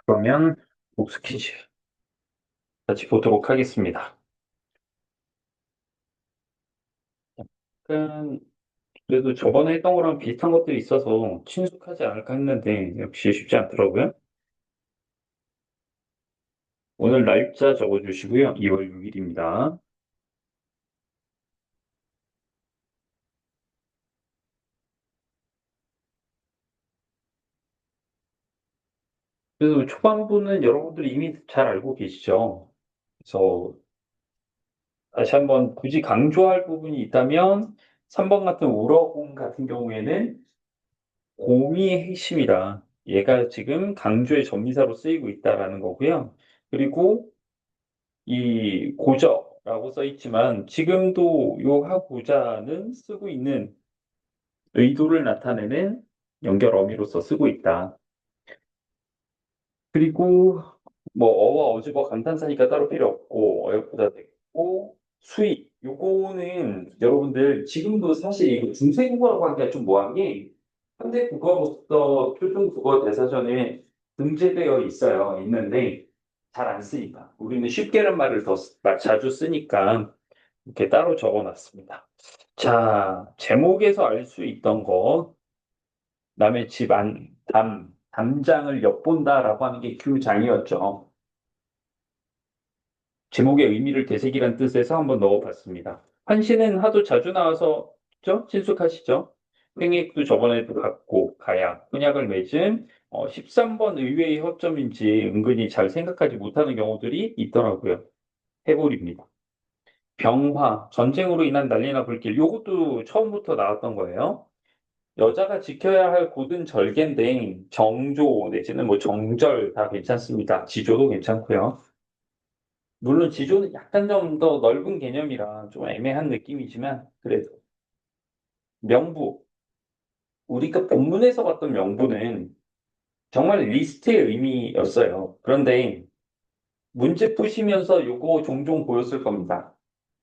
그러면 복수 퀴즈 같이 보도록 하겠습니다. 약간 그래도 저번에 했던 거랑 비슷한 것들이 있어서 친숙하지 않을까 했는데 역시 쉽지 않더라고요. 오늘 날짜 적어주시고요. 2월 6일입니다. 그래서 초반부는 여러분들이 이미 잘 알고 계시죠. 그래서 다시 한번 굳이 강조할 부분이 있다면 3번 같은 우러공 같은 경우에는 곰이 핵심이다. 얘가 지금 강조의 전미사로 쓰이고 있다라는 거고요. 그리고 이 고저라고 써 있지만 지금도 요 하고자는 쓰고 있는 의도를 나타내는 연결 어미로서 쓰고 있다. 그리고 뭐 어와 어주어 감탄사니까 따로 필요 없고 어역보다 됐고 수익 요거는 여러분들 지금도 사실 이거 중세국어라고 하기가 좀 뭐한 게 현대 국어로서 표준 국어 대사전에 등재되어 있어요. 있는데 잘 안 쓰니까 우리는 쉽게는 말을 더 자주 쓰니까 이렇게 따로 적어놨습니다. 자, 제목에서 알 수 있던 거 남의 집 담장을 엿본다라고 하는 게 규장이었죠. 제목의 의미를 되새기란 뜻에서 한번 넣어봤습니다. 한시는 하도 자주 나와서 죠 친숙하시죠? 횡액도 저번에도 갖고 가약, 혼약을 맺은 13번 의외의 허점인지 은근히 잘 생각하지 못하는 경우들이 있더라고요. 해골입니다. 병화, 전쟁으로 인한 난리나 불길, 요것도 처음부터 나왔던 거예요. 여자가 지켜야 할 곧은 절개인데 정조 내지는 뭐 정절 다 괜찮습니다. 지조도 괜찮고요. 물론 지조는 약간 좀 더 넓은 개념이라 좀 애매한 느낌이지만 그래도 명부 우리가 본문에서 봤던 명부는 정말 리스트의 의미였어요. 그런데 문제 푸시면서 요거 종종 보였을 겁니다.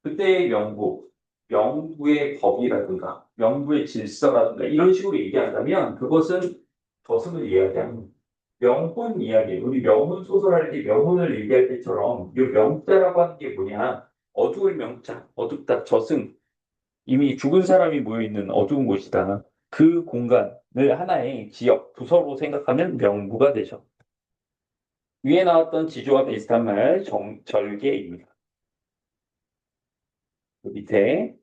그때의 명부, 명부의 법이라든가 명부의 질서라든가 이런 식으로 얘기한다면 그것은 저승을 이야기하는 명분 이야기, 우리 명문 소설할 때 명문을 얘기할 때처럼 이 명자라고 하는 게 뭐냐? 어두울 명자, 어둡다, 저승, 이미 죽은 사람이 모여 있는 어두운 곳이다. 그 공간을 하나의 지역, 부서로 생각하면 명부가 되죠. 위에 나왔던 지조와 비슷한 말, 절개입니다. 그 밑에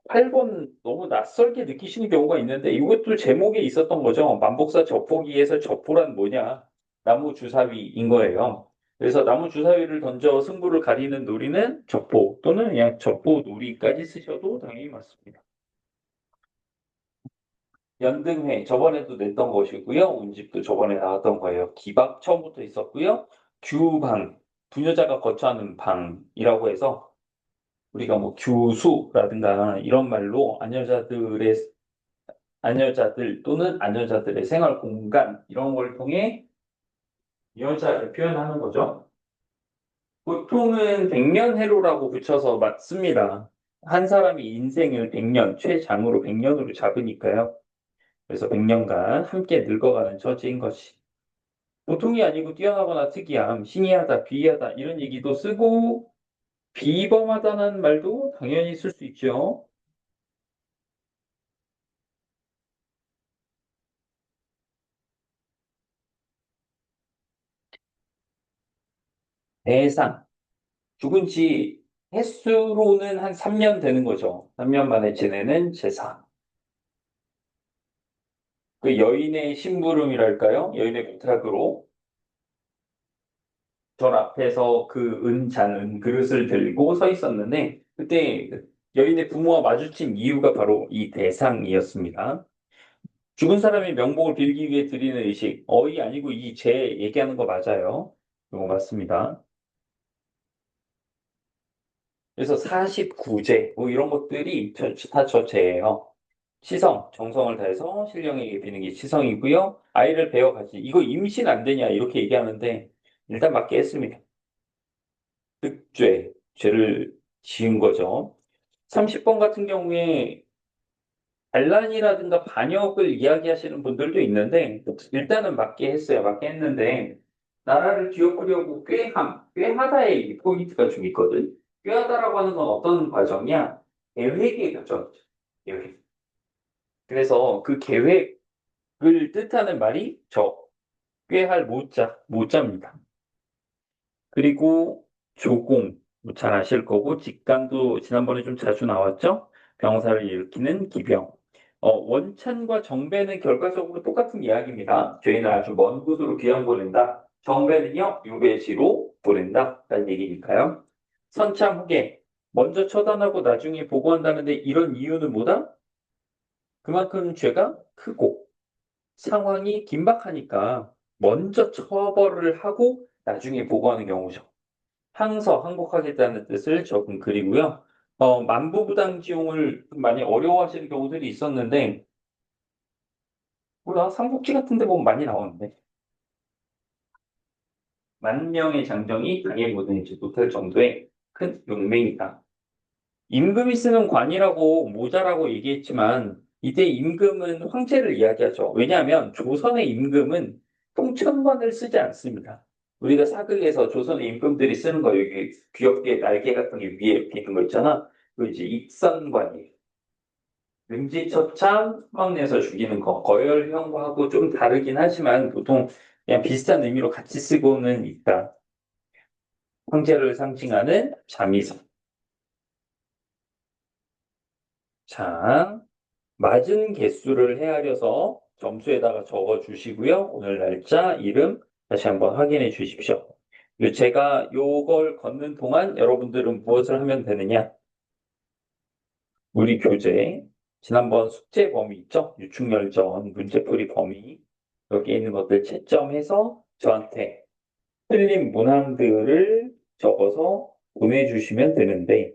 8번 너무 낯설게 느끼시는 경우가 있는데 이것도 제목에 있었던 거죠. 만복사 젖보기에서 젖보란 뭐냐? 나무 주사위인 거예요. 그래서 나무 주사위를 던져 승부를 가리는 놀이는 젖보 또는 그냥 젖보 놀이까지 쓰셔도 당연히 맞습니다. 연등회 저번에도 냈던 것이고요. 운집도 저번에 나왔던 거예요. 기박 처음부터 있었고요. 규방 부녀자가 거처하는 방이라고 해서 우리가 뭐 교수라든가 이런 말로 아녀자들 또는 아녀자들의 생활 공간 이런 걸 통해 여자를 표현하는 거죠. 보통은 백년해로라고 붙여서 맞습니다. 한 사람이 인생을 100년, 최장으로 100년으로 잡으니까요. 그래서 100년간 함께 늙어가는 처지인 것이. 보통이 아니고 뛰어나거나 특이함, 신기하다, 비위하다 이런 얘기도 쓰고 비범하다는 말도 당연히 쓸 수 있죠. 대상. 죽은 지 횟수로는 한 3년 되는 거죠. 3년 만에 지내는 제사. 그 여인의 심부름이랄까요? 여인의 부탁으로 절 앞에서 그 잔 그릇을 들고 서 있었는데 그때 그 여인의 부모와 마주친 이유가 바로 이 대상이었습니다. 죽은 사람의 명복을 빌기 위해 드리는 의식. 어이 아니고 이 제 얘기하는 거 맞아요. 이거 맞습니다. 그래서 49제 뭐 이런 것들이 다 저제예요. 시성, 정성을 다해서 신령에게 비는 게 시성이고요. 아이를 배워가지. 이거 임신 안 되냐 이렇게 얘기하는데 일단 맞게 했습니다. 득죄, 죄를 지은 거죠. 30번 같은 경우에 반란이라든가 반역을 이야기하시는 분들도 있는데 일단은 맞게 했어요. 맞게 했는데 나라를 뒤엎으려고 꾀하다의 이 포인트가 좀 있거든. 꾀하다라고 하는 건 어떤 과정이야? 계획의 과정이죠. 계획. 그래서 그 계획을 뜻하는 말이 꾀할 모자입니다. 그리고 조공, 뭐잘 아실 거고, 직강도 지난번에 좀 자주 나왔죠? 병사를 일으키는 기병. 원찬과 정배는 결과적으로 똑같은 이야기입니다. 저희는 아주 먼 곳으로 귀양 보낸다. 정배는요, 유배지로 보낸다. 라는 얘기니까요. 선참 후계. 먼저 처단하고 나중에 보고한다는데 이런 이유는 뭐다? 그만큼 죄가 크고 상황이 긴박하니까 먼저 처벌을 하고 나중에 보고하는 경우죠. 항복하겠다는 뜻을 적은 글이고요. 만부부당지용을 많이 어려워하시는 경우들이 있었는데, 뭐야, 삼국지 같은 데 보면 많이 나오는데, 만 명의 장정이 당에 묻어있지 못할 정도의 큰 용맹이다. 임금이 쓰는 관이라고 모자라고 얘기했지만, 이때 임금은 황제를 이야기하죠. 왜냐하면 조선의 임금은 통천관을 쓰지 않습니다. 우리가 사극에서 조선의 임금들이 쓰는 거 여기 귀엽게 날개 같은 게 위에 비는 거 있잖아. 그 이제 익선관이에요. 금지처참 수박내서 죽이는 거 거열형하고 좀 다르긴 하지만 보통 그냥 비슷한 의미로 같이 쓰고는 있다. 황제를 상징하는 잠이성. 자, 맞은 개수를 헤아려서 점수에다가 적어 주시고요. 오늘 날짜, 이름 다시 한번 확인해 주십시오. 제가 요걸 걷는 동안 여러분들은 무엇을 하면 되느냐? 우리 교재 지난번 숙제 범위 있죠? 유충열전, 문제풀이 범위 여기에 있는 것들 채점해서 저한테 틀린 문항들을 적어서 보내주시면 되는데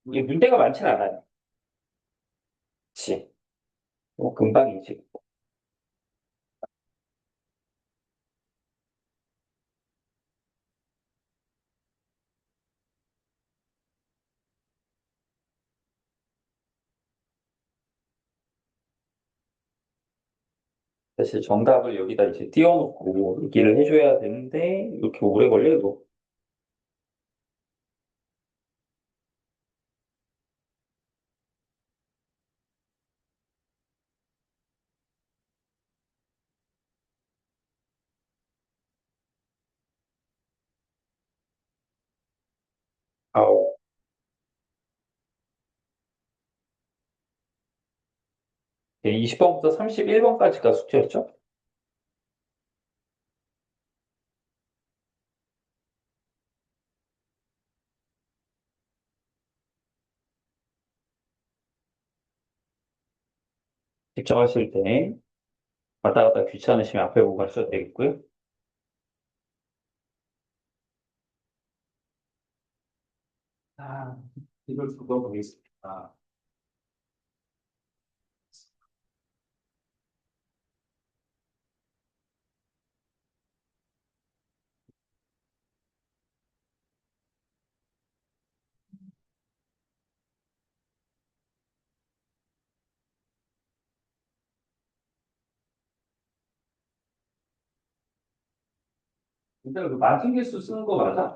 이게 문제가 많진 않아요. 그치? 뭐 금방이지. 사실 정답을 여기다 이제 띄워놓고 얘기를 해줘야 되는데 이렇게 오래 걸려도 아우 20번부터 31번까지가 숙제였죠? 직접 하실 때 왔다 갔다 귀찮으시면 앞에 보고 하셔도 되겠고요. 아, 이걸 두고 보겠습니다. 근데 그 맞은 개수 쓰는 거 맞아?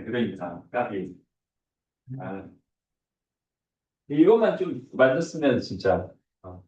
그러니까. 까비. 아, 이것만 좀 맞았으면 진짜. 어.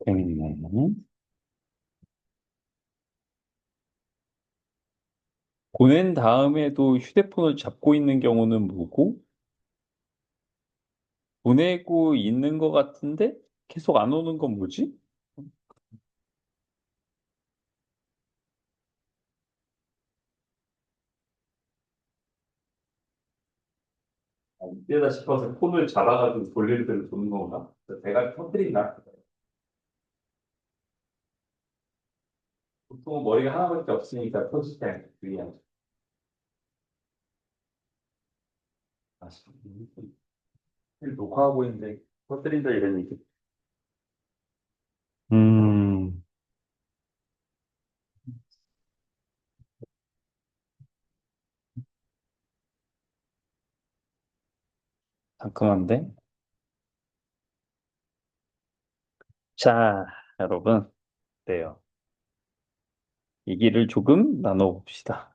재밌네. 보낸 다음에도 휴대폰을 잡고 있는 경우는 뭐고, 보내고 있는 것 같은데 계속 안 오는 건 뭐지? 이때다 싶어서 폰을 잡아가지고 볼일 대로 보는 건가? 배가 터뜨린다. 보통 머리가 하나밖에 없으니까 터질 때 그냥 녹화하고 있는데 터뜨린다 이런 얘기. 음, 상큼한데? 자, 여러분, 네요. 얘기를 조금 나눠봅시다.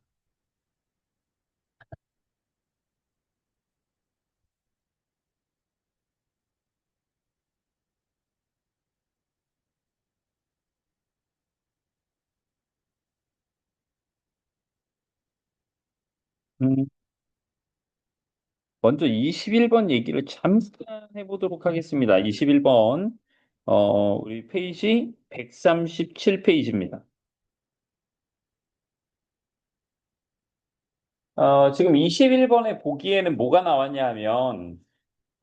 음, 먼저 21번 얘기를 잠깐 해보도록 하겠습니다. 21번, 우리 페이지 137페이지입니다. 지금 21번에 보기에는 뭐가 나왔냐 하면,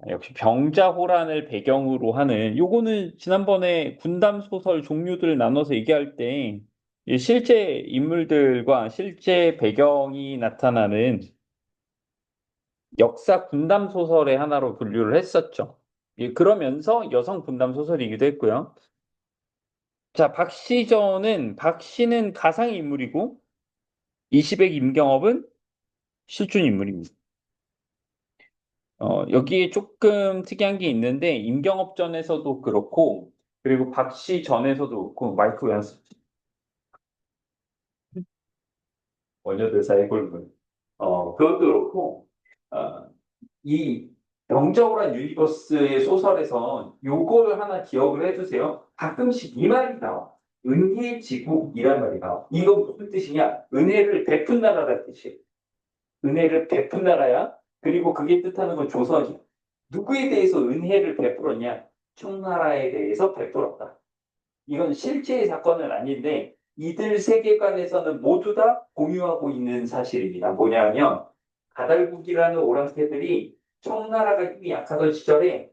역시 병자호란을 배경으로 하는, 요거는 지난번에 군담 소설 종류들을 나눠서 얘기할 때, 이 실제 인물들과 실제 배경이 나타나는 역사 군담 소설의 하나로 분류를 했었죠. 예, 그러면서 여성 군담 소설이기도 했고요. 자, 박씨는 가상 인물이고, 이시백 임경업은 실존 인물입니다. 여기에 조금 특이한 게 있는데, 임경업 전에서도 그렇고, 그리고 박씨 전에서도 그렇고, 마이크 왜안 쓰지? 원효대사의 골문. 그것도 그렇고, 어, 이 영적으로한 유니버스의 소설에서 요거를 하나 기억을 해두세요. 가끔씩 이 말이 나와. 은혜지국이란 말이 나와. 이거 무슨 뜻이냐? 은혜를 베푼나라라는 뜻이에요. 은혜를 베푼 나라야. 그리고 그게 뜻하는 건 조선이야. 누구에 대해서 은혜를 베풀었냐? 청나라에 대해서 베풀었다. 이건 실제의 사건은 아닌데 이들 세계관에서는 모두 다 공유하고 있는 사실입니다. 뭐냐면 가달국이라는 오랑캐들이 청나라가 힘이 약하던 시절에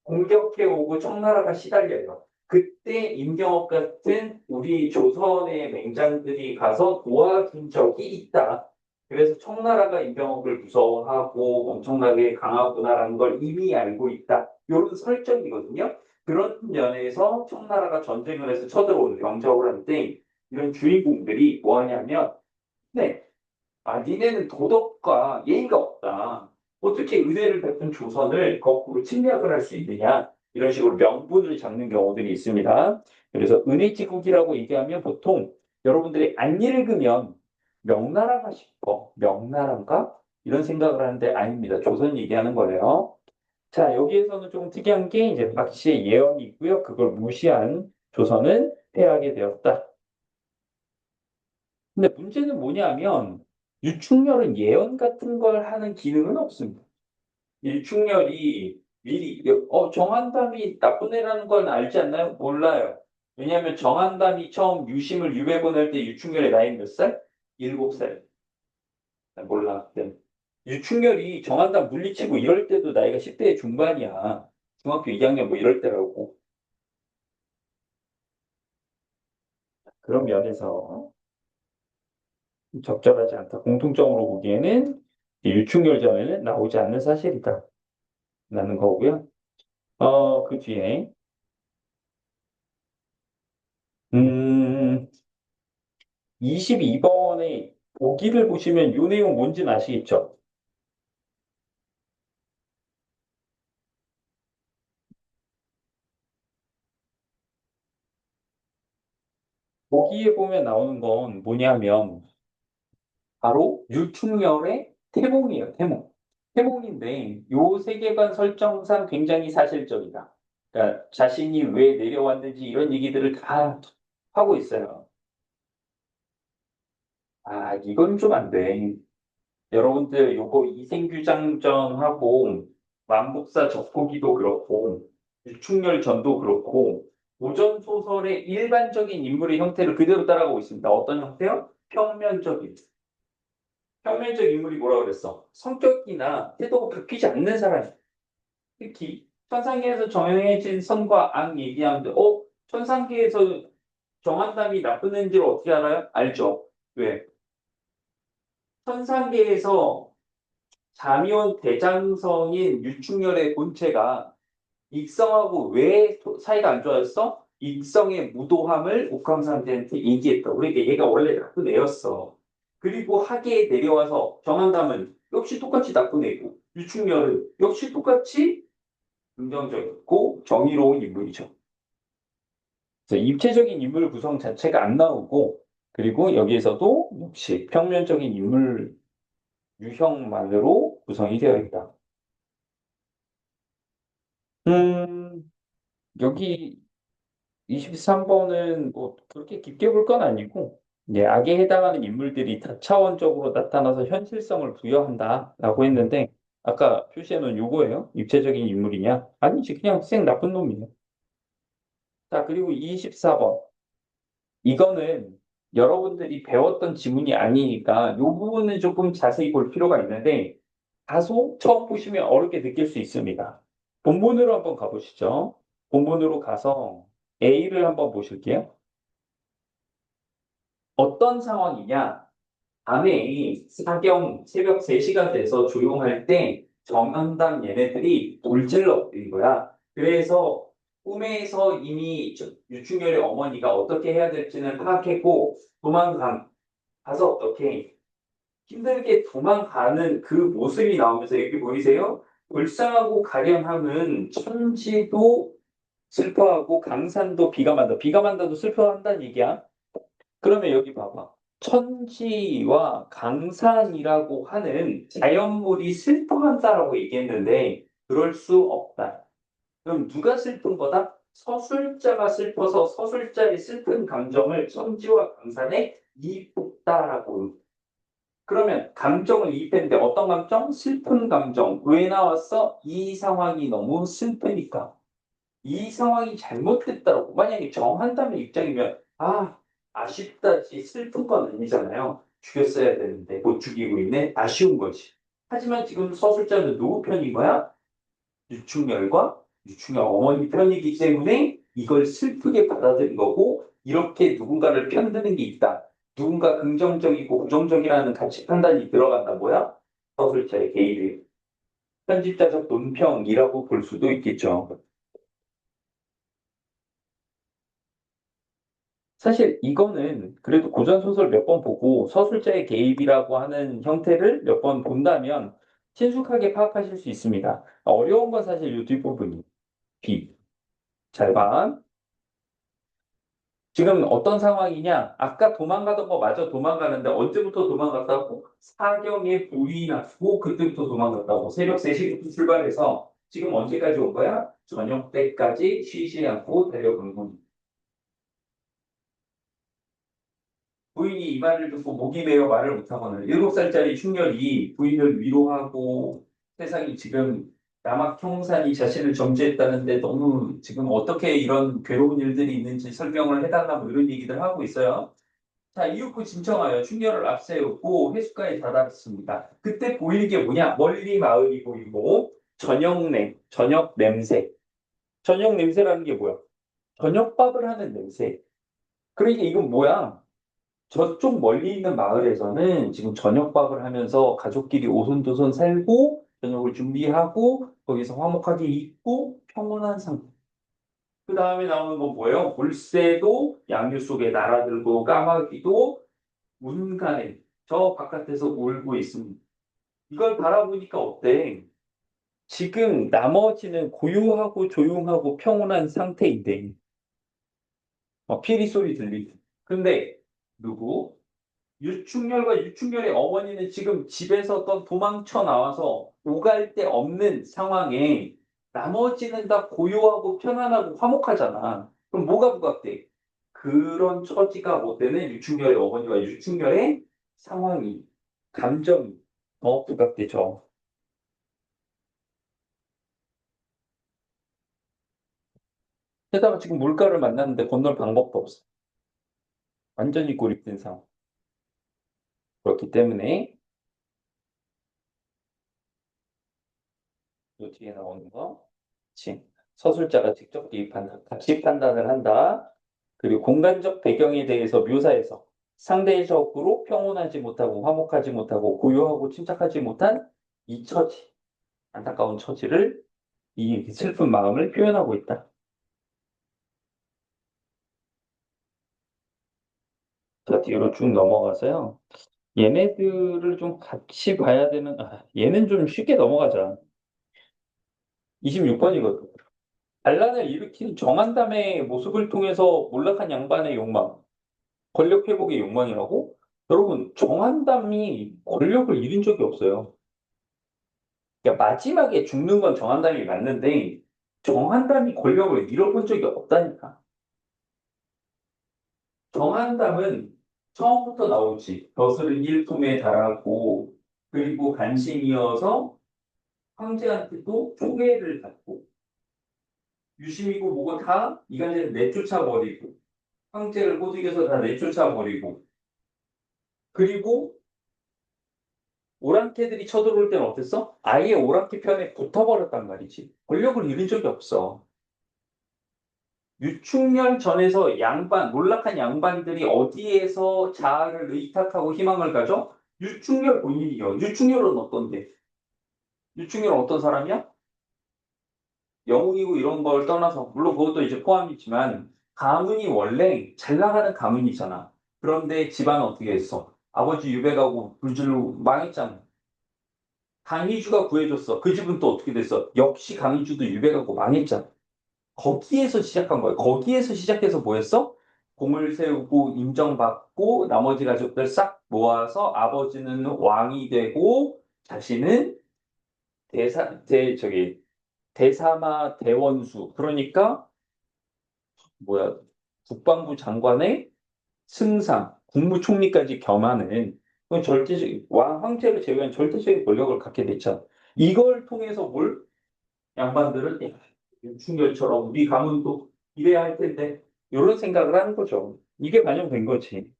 공격해 오고 청나라가 시달려요. 그때 임경업 같은 우리 조선의 맹장들이 가서 도와준 적이 있다. 그래서 청나라가 임경업을 무서워하고 엄청나게 강하구나라는 걸 이미 알고 있다. 이런 설정이거든요. 그런 면에서 청나라가 전쟁을 해서 쳐들어오는 병적을 하는데 이런 주인공들이 뭐 하냐면 네, 니네는 도덕과 예의가 없다. 어떻게 은혜를 베푼 조선을 거꾸로 침략을 할 수 있느냐? 이런 식으로 명분을 잡는 경우들이 있습니다. 그래서 은혜지국이라고 얘기하면 보통 여러분들이 안 읽으면 명나라가 싶어. 명나라인가? 이런 생각을 하는데 아닙니다. 조선 얘기하는 거예요. 자, 여기에서는 좀 특이한 게 이제 박씨의 예언이 있고요. 그걸 무시한 조선은 패하게 되었다. 근데 문제는 뭐냐면 유충렬은 예언 같은 걸 하는 기능은 없습니다. 유충렬이 미리 정한담이 나쁜 애라는 건 알지 않나요? 몰라요. 왜냐하면 정한담이 처음 유심을 유배 보낼 때 유충렬의 나이 몇 살? 7살. 몰라. 네. 유충렬이 정한담 물리치고 이럴 때도 나이가 10대 중반이야. 중학교 2학년 뭐 이럴 때라고. 그런 면에서 적절하지 않다. 공통적으로 보기에는 유충열전에는 나오지 않는 사실이다. 라는 거고요. 그 뒤에, 22번의 보기를 보시면 이 내용 뭔지는 아시겠죠? 보기에 보면 나오는 건 뭐냐면, 바로 유충열의 태몽이에요, 태몽. 태몽인데, 요 세계관 설정상 굉장히 사실적이다. 그러니까 자신이 왜 내려왔는지 이런 얘기들을 다 하고 있어요. 아, 이건 좀 안 돼. 여러분들 요거 이생규장전하고 만복사 적고기도 그렇고 유충열전도 그렇고 고전 소설의 일반적인 인물의 형태를 그대로 따라가고 있습니다. 어떤 형태요? 평면적인. 평면적 인물이 뭐라 그랬어? 성격이나 태도가 바뀌지 않는 사람. 특히 천상계에서 정해진 선과 악 얘기하는데 천상계에서 정한담이 나쁜 애인지를 어떻게 알아요? 알죠. 왜? 천상계에서 자미원 대장성인 유충열의 본체가 익성하고 왜 사이가 안 좋아졌어? 익성의 무도함을 옥황상제한테 얘기했다. 그러니까 얘가 원래 나쁜 애였어. 그리고 학예에 내려와서 정한담은 역시 똑같이 나쁜 애고 유충열은 역시 똑같이 긍정적이고 정의로운 인물이죠. 그래서 입체적인 인물 구성 자체가 안 나오고 그리고 여기에서도 역시 평면적인 인물 유형만으로 구성이 되어 있다. 음, 여기 23번은 뭐 그렇게 깊게 볼 건 아니고, 악에 해당하는 인물들이 다차원적으로 나타나서 현실성을 부여한다라고 했는데, 아까 표시해 놓은 요거예요? 입체적인 인물이냐? 아니지, 그냥 생 나쁜 놈이에요. 자, 그리고 24번. 이거는 여러분들이 배웠던 지문이 아니니까 요 부분은 조금 자세히 볼 필요가 있는데, 다소 처음 보시면 어렵게 느낄 수 있습니다. 본문으로 한번 가보시죠. 본문으로 가서 A를 한번 보실게요. 어떤 상황이냐? 밤에 사경 새벽 3시간 돼서 조용할 때 정연당 얘네들이 돌질러버린 거야. 그래서 꿈에서 이미 유충열의 어머니가 어떻게 해야 될지는 파악했고 가서 어떻게 힘들게 도망가는 그 모습이 나오면서 여기 보이세요? 불쌍하고 가련함은 천지도 슬퍼하고 강산도 비가 만다. 비가 만다도 슬퍼한다는 얘기야. 그러면 여기 봐봐. 천지와 강산이라고 하는 자연물이 슬퍼한다라고 얘기했는데 그럴 수 없다. 그럼 누가 슬픈 거다? 서술자가 슬퍼서 서술자의 슬픈 감정을 천지와 강산에 이입했다라고. 그러면 감정을 이입했는데 어떤 감정? 슬픈 감정. 왜 나왔어? 이 상황이 너무 슬프니까. 이 상황이 잘못됐다고 만약에 정한다면 입장이면 아쉽다지 슬픈 건 아니잖아요. 죽였어야 되는데 못 죽이고 있네. 아쉬운 거지. 하지만 지금 서술자는 누구 편인 거야? 유충열과 유충열 어머니 편이기 때문에 이걸 슬프게 받아들인 거고 이렇게 누군가를 편드는 게 있다. 누군가 긍정적이고 부정적이라는 가치 판단이 들어간다 뭐야? 서술자의 개입이 편집자적 논평이라고 볼 수도 있겠죠. 사실 이거는 그래도 고전 소설 몇 번 보고 서술자의 개입이라고 하는 형태를 몇 번 본다면 친숙하게 파악하실 수 있습니다. 어려운 건 사실 이 뒷부분이 B. 잘 봐. 지금 어떤 상황이냐? 아까 도망가던 거 마저 도망가는데 언제부터 도망갔다고? 사경에 불이 났고 그때부터 도망갔다고. 새벽 3시부터 출발해서 지금 언제까지 온 거야? 저녁 때까지 쉬지 않고 데려간 겁니다. 부인이 이 말을 듣고 목이 메어 말을 못하거늘 7살짜리 충렬이 부인을 위로하고 세상이 지금 남학형산이 자신을 점지했다는데 너무 지금 어떻게 이런 괴로운 일들이 있는지 설명을 해달라 뭐 이런 얘기들 하고 있어요. 자, 이윽고 진청하여 충렬을 앞세우고 해수가에 다다랐습니다. 그때 보이는 게 뭐냐? 멀리 마을이 보이고 저녁 냄새. 저녁 냄새라는 게 뭐야? 저녁밥을 하는 냄새. 그러니까 이건 뭐야? 저쪽 멀리 있는 마을에서는 지금 저녁밥을 하면서 가족끼리 오손도손 살고 저녁을 준비하고 거기서 화목하게 있고 평온한 상태. 그 다음에 나오는 건 뭐예요? 물새도 양유 속에 날아들고 까마귀도 문간에 저 바깥에서 울고 있습니다. 이걸 바라보니까 어때? 지금 나머지는 고요하고 조용하고 평온한 상태인데 피리 소리 들리고. 근데 누구? 유충렬과 유충렬의 어머니는 지금 집에서 또 도망쳐 나와서 오갈 데 없는 상황에 나머지는 다 고요하고 편안하고 화목하잖아. 그럼 뭐가 부각돼? 그런 처지가 못 되는 유충렬의 어머니와 유충렬의 상황이, 감정이 더 부각되죠. 게다가 지금 물가를 만났는데 건널 방법도 없어. 완전히 고립된 상황. 그렇기 때문에 이 뒤에 나오는 거, 그치? 서술자가 직접 개입한다. 같이 판단을 한다. 그리고 공간적 배경에 대해서 묘사해서 상대적으로 평온하지 못하고 화목하지 못하고 고요하고 침착하지 못한 이 처지, 안타까운 처지를 이 슬픈 마음을 표현하고 있다. 자, 뒤로 쭉 넘어가서요. 얘네들을 좀 같이 봐야 되는, 얘는 좀 쉽게 넘어가자. 26번이거든. 반란을 일으킨 정한담의 모습을 통해서 몰락한 양반의 욕망, 권력 회복의 욕망이라고? 여러분, 정한담이 권력을 잃은 적이 없어요. 그러니까 마지막에 죽는 건 정한담이 맞는데, 정한담이 권력을 잃어본 적이 없다니까. 정한담은 처음부터 나오지. 벼슬은 일품에 달하고, 그리고 간신이어서 황제한테도 초계를 받고, 유심이고 뭐고 다 이간질을 내쫓아버리고, 황제를 꼬드겨서 다 내쫓아버리고, 그리고 오랑캐들이 쳐들어올 때는 어땠어? 아예 오랑캐 편에 붙어버렸단 말이지. 권력을 잃은 적이 없어. 유충년 전에서 양반, 몰락한 양반들이 어디에서 자아를 의탁하고 희망을 가져? 유충렬 본인이요. 유충렬은 어떤데? 유충렬은 어떤 사람이야? 영웅이고 이런 걸 떠나서, 물론 그것도 이제 포함이지만, 가문이 원래 잘 나가는 가문이잖아. 그런데 집안은 어떻게 했어? 아버지 유배가고 불질로 망했잖아. 강희주가 구해줬어. 그 집은 또 어떻게 됐어? 역시 강희주도 유배가고 망했잖아. 거기에서 시작한 거야. 거기에서 시작해서 뭐 했어? 공을 세우고 인정받고 나머지 가족들 싹 모아서 아버지는 왕이 되고 자신은 대사마 대원수. 그러니까 뭐야? 국방부 장관의 승상, 국무총리까지 겸하는 그건 절대적 황제를 제외한 절대적인 권력을 갖게 됐잖아. 이걸 통해서 뭘 양반들은 윤충결처럼 우리 가문도 이래야 할 텐데 이런 생각을 하는 거죠. 이게 반영된 거지.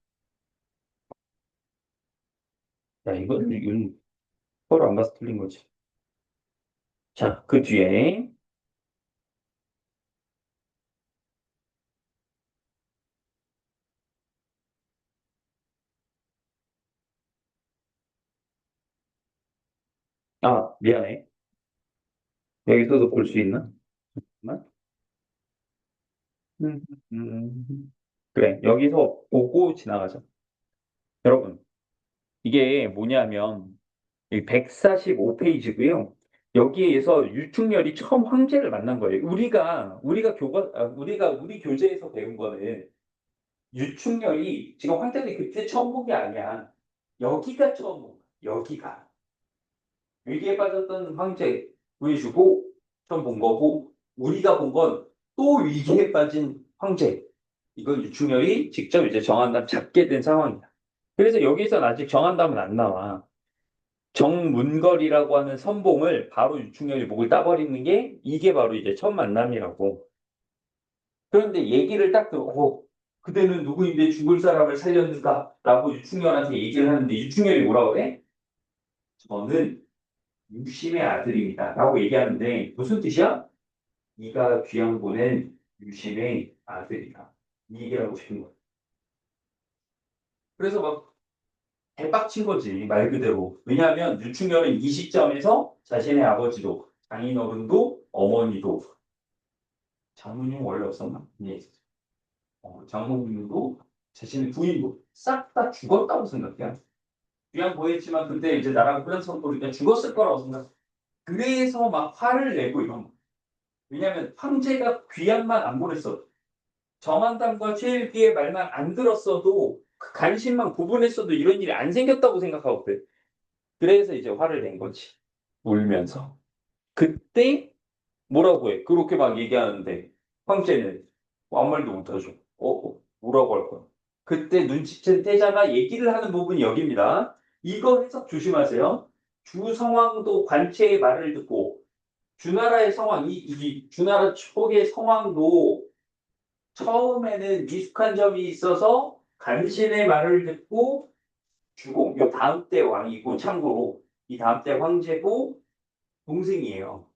야, 이건 서로 안 봐서 틀린 거지. 자, 그 뒤에 미안해. 여기서도 볼 수 있나? 잠깐만. 음, 그래, 여기서 보고 지나가자. 여러분, 이게 뭐냐면 145페이지고요. 여기에서 유충렬이 처음 황제를 만난 거예요. 우리 교재에서 배운 거는 유충렬이 지금 황제들이 그때 처음 본 게 아니야. 여기가 처음 본 거야. 여기가. 위기에 빠졌던 황제 구해주고 처음 본 거고, 우리가 본 건 또 위기에 빠진 황제. 이걸 유충렬이 직접 이제 정한담 잡게 된 상황이야. 그래서 여기서는 아직 정한담은 안 나와. 정문걸이라고 하는 선봉을 바로 유충렬이 목을 따버리는 게 이게 바로 이제 첫 만남이라고. 그런데 얘기를 딱 듣고 그대는 누구인데 죽을 사람을 살렸는가? 라고 유충렬한테 얘기를 하는데 유충렬이 뭐라 그래? 저는 유심의 아들입니다. 라고 얘기하는데 무슨 뜻이야? 네가 귀양 보낸 유심의 아들이다. 이 얘기를 하고 싶은 거야. 그래서 막 대박친 거지, 말 그대로. 왜냐하면 유충렬은 이 시점에서 자신의 아버지도, 장인어른도, 어머니도, 장문용 원래 없었나? 예. 장문용도, 자신의 부인도 싹 다 죽었다고 생각해. 귀한 보였지만 그때 이제 나랑 프랑스어 보니까 죽었을 거라고 생각. 그래서 막 화를 내고 이런 거. 왜냐하면 황제가 귀한만 안 보냈어. 정한담과 최일기의 말만 안 들었어도 그 간신만 구분했어도 이런 일이 안 생겼다고 생각하고 그래. 그래서 이제 화를 낸 거지. 울면서. 그때 뭐라고 해? 그렇게 막 얘기하는데 황제는 아무 말도 못하죠. 뭐라고 할 거야? 그때 눈치챈 태자가 얘기를 하는 부분이 여기입니다. 이거 해석 조심하세요. 주성왕도 관체의 말을 듣고 주나라의 성왕, 이 주나라 초기의 성왕도 처음에는 미숙한 점이 있어서 간신의 말을 듣고 주공, 요 다음 때 왕이고 참고로 이 다음 때 황제고 동생이에요.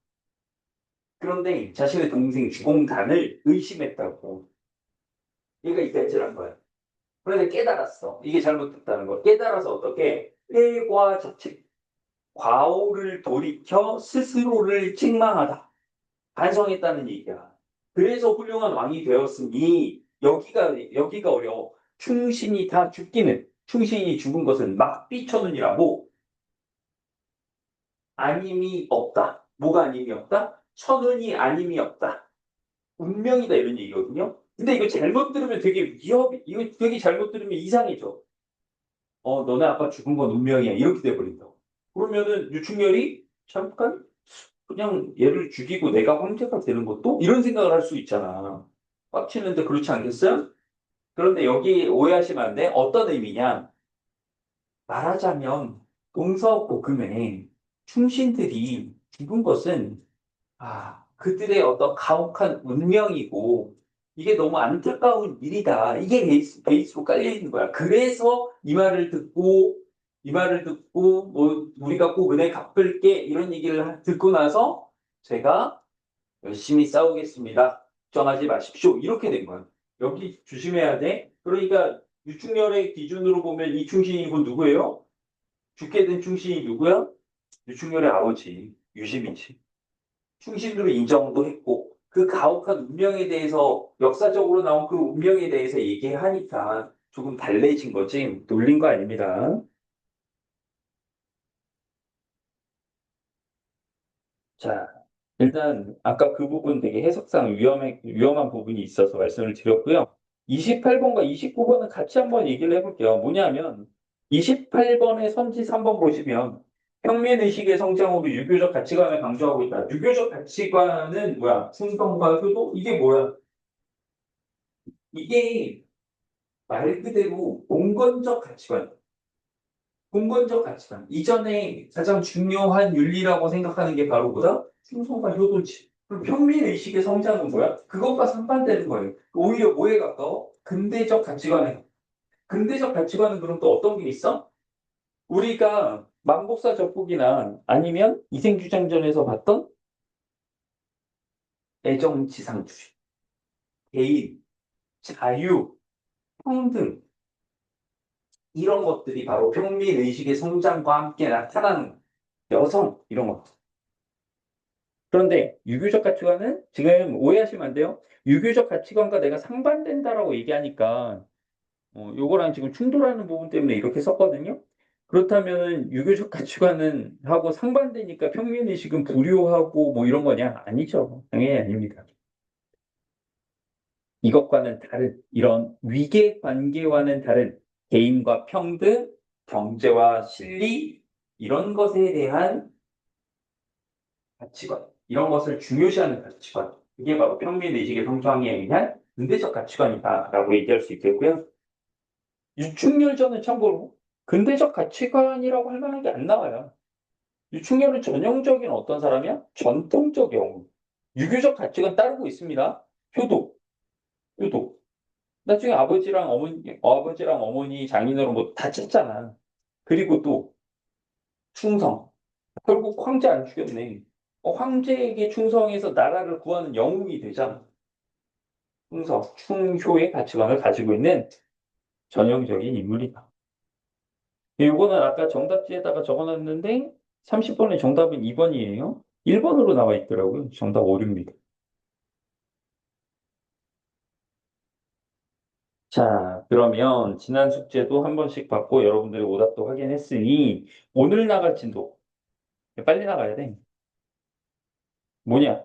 그런데 자신의 동생 주공단을 의심했다고. 얘가 이간질한 거야. 그런데 깨달았어. 이게 잘못됐다는 거. 깨달아서 어떻게 회과 자책, 과오를 돌이켜 스스로를 책망하다. 반성했다는 얘기야. 그래서 훌륭한 왕이 되었으니 여기가 어려워. 충신이 다 죽기는 충신이 죽은 것은 막비천운이라고 아님이 없다. 뭐가 아님이 없다? 천운이 아님이 없다. 운명이다 이런 얘기거든요. 근데 이거 잘못 들으면 되게 이거 되게 잘못 들으면 이상해져. 너네 아빠 죽은 건 운명이야. 이렇게 돼버린다. 그러면은 유충렬이 잠깐 그냥 얘를 죽이고 내가 황제가 되는 것도 이런 생각을 할 수 있잖아. 빡치는데 그렇지 않겠어요? 그런데 여기 오해하시면 안 돼. 어떤 의미냐? 말하자면 동서고금에 충신들이 죽은 것은 그들의 어떤 가혹한 운명이고 이게 너무 안타까운 일이다. 이게 베이스로 깔려 있는 거야. 그래서 이 말을 듣고 뭐 우리가 꼭 은혜 갚을게 이런 얘기를 듣고 나서 제가 열심히 싸우겠습니다. 걱정하지 마십시오. 이렇게 된 거야. 여기 조심해야 돼. 그러니까 유충렬의 기준으로 보면 이 충신이 이건 누구예요? 죽게 된 충신이 누구야? 유충렬의 아버지 유심이지. 충신으로 인정도 했고 그 가혹한 운명에 대해서 역사적으로 나온 그 운명에 대해서 얘기하니까 조금 달래진 거지 놀린 거 아닙니다. 자, 일단 아까 그 부분 되게 해석상 위험한 부분이 있어서 말씀을 드렸고요. 28번과 29번은 같이 한번 얘기를 해볼게요. 뭐냐면 28번의 선지 3번 보시면 평민의식의 성장으로 유교적 가치관을 강조하고 있다. 유교적 가치관은 뭐야? 생존과 효도? 이게 뭐야? 이게 말 그대로 봉건적 가치관. 봉건적 가치관. 이전에 가장 중요한 윤리라고 생각하는 게 바로 뭐다? 충성과 효도지. 그럼 평민의식의 성장은 뭐야? 그것과 상반되는 거예요. 오히려 뭐에 가까워? 근대적 가치관에 가까워. 근대적 가치관은 그럼 또 어떤 게 있어? 우리가 만복사 적국이나 아니면 이생주장전에서 봤던 애정지상주의, 개인, 자유, 평등 이런 것들이 바로 평민의식의 성장과 함께 나타나는 여성 이런 것. 그런데 유교적 가치관은 지금 오해하시면 안 돼요. 유교적 가치관과 내가 상반된다라고 얘기하니까 요거랑 지금 충돌하는 부분 때문에 이렇게 썼거든요. 그렇다면은 유교적 가치관은 하고 상반되니까 평민의식은 불효하고 뭐 이런 거냐? 아니죠. 당연히 아닙니다. 이것과는 다른 이런 위계 관계와는 다른 개인과 평등, 경제와 실리 이런 것에 대한 가치관, 이런 것을 중요시하는 가치관, 이게 바로 평민의식의 성장에 의한 근대적 가치관이다라고 얘기할 수 있겠고요. 유충렬전은 참고로 근대적 가치관이라고 할 만한 게 안 나와요. 유충렬은 전형적인 어떤 사람이야? 전통적 영웅. 유교적 가치관 따르고 있습니다. 효도, 효도. 나중에 아버지랑 어머니 장인어른 뭐 다쳤잖아. 그리고 또 충성. 결국 황제 안 죽였네. 황제에게 충성해서 나라를 구하는 영웅이 되잖아. 충성, 충효의 가치관을 가지고 있는 전형적인 인물이다. 이거는 아까 정답지에다가 적어놨는데 30번의 정답은 2번이에요. 1번으로 나와 있더라고요. 정답 오류입니다. 자, 그러면 지난 숙제도 한 번씩 받고 여러분들의 오답도 확인했으니 오늘 나갈 진도 빨리 나가야 돼. 뭐냐?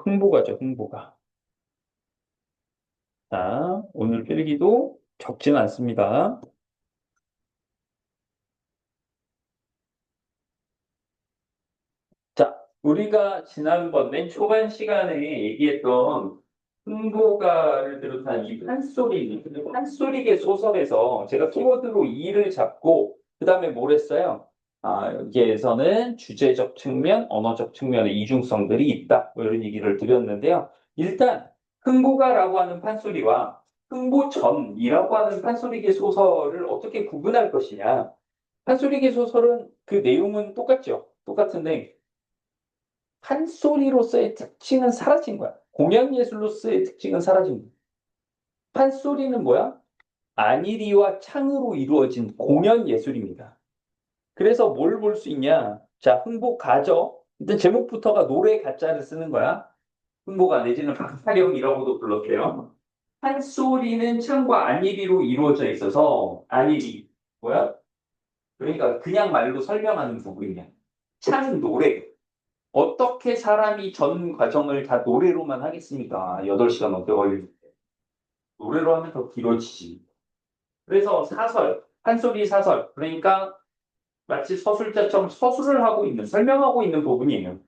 흥보가죠, 흥보가. 자, 오늘 필기도 적진 않습니다. 자, 우리가 지난번 맨 초반 시간에 얘기했던 흥보가를 비롯한 이 판소리계 소설에서 제가 키워드로 이를 잡고 그 다음에 뭘 했어요? 아, 여기에서는 주제적 측면, 언어적 측면의 이중성들이 있다. 뭐 이런 얘기를 드렸는데요. 일단 흥보가라고 하는 판소리와 흥보전이라고 하는 판소리계 소설을 어떻게 구분할 것이냐. 판소리계 소설은 그 내용은 똑같죠. 똑같은데 판소리로서의 특징은 사라진 거야. 공연 예술로서의 특징은 사라진 거야. 판소리는 뭐야? 안일이와 창으로 이루어진 공연 예술입니다. 그래서 뭘 볼 수 있냐? 자, 흥보 가죠. 일단 제목부터가 노래 가짜를 쓰는 거야. 흥보가 내지는 박사령이라고도 불렀대요. 판소리는 창과 안일이로 이루어져 있어서 안일이 뭐야? 그러니까 그냥 말로 설명하는 부분이야. 창은 노래. 어떻게 사람이 전 과정을 다 노래로만 하겠습니까? 8시간 넘게 걸리는데. 노래로 하면 더 길어지지. 그래서 사설, 판소리 사설. 그러니까 마치 서술자처럼 서술을 하고 있는, 설명하고 있는 부분이에요.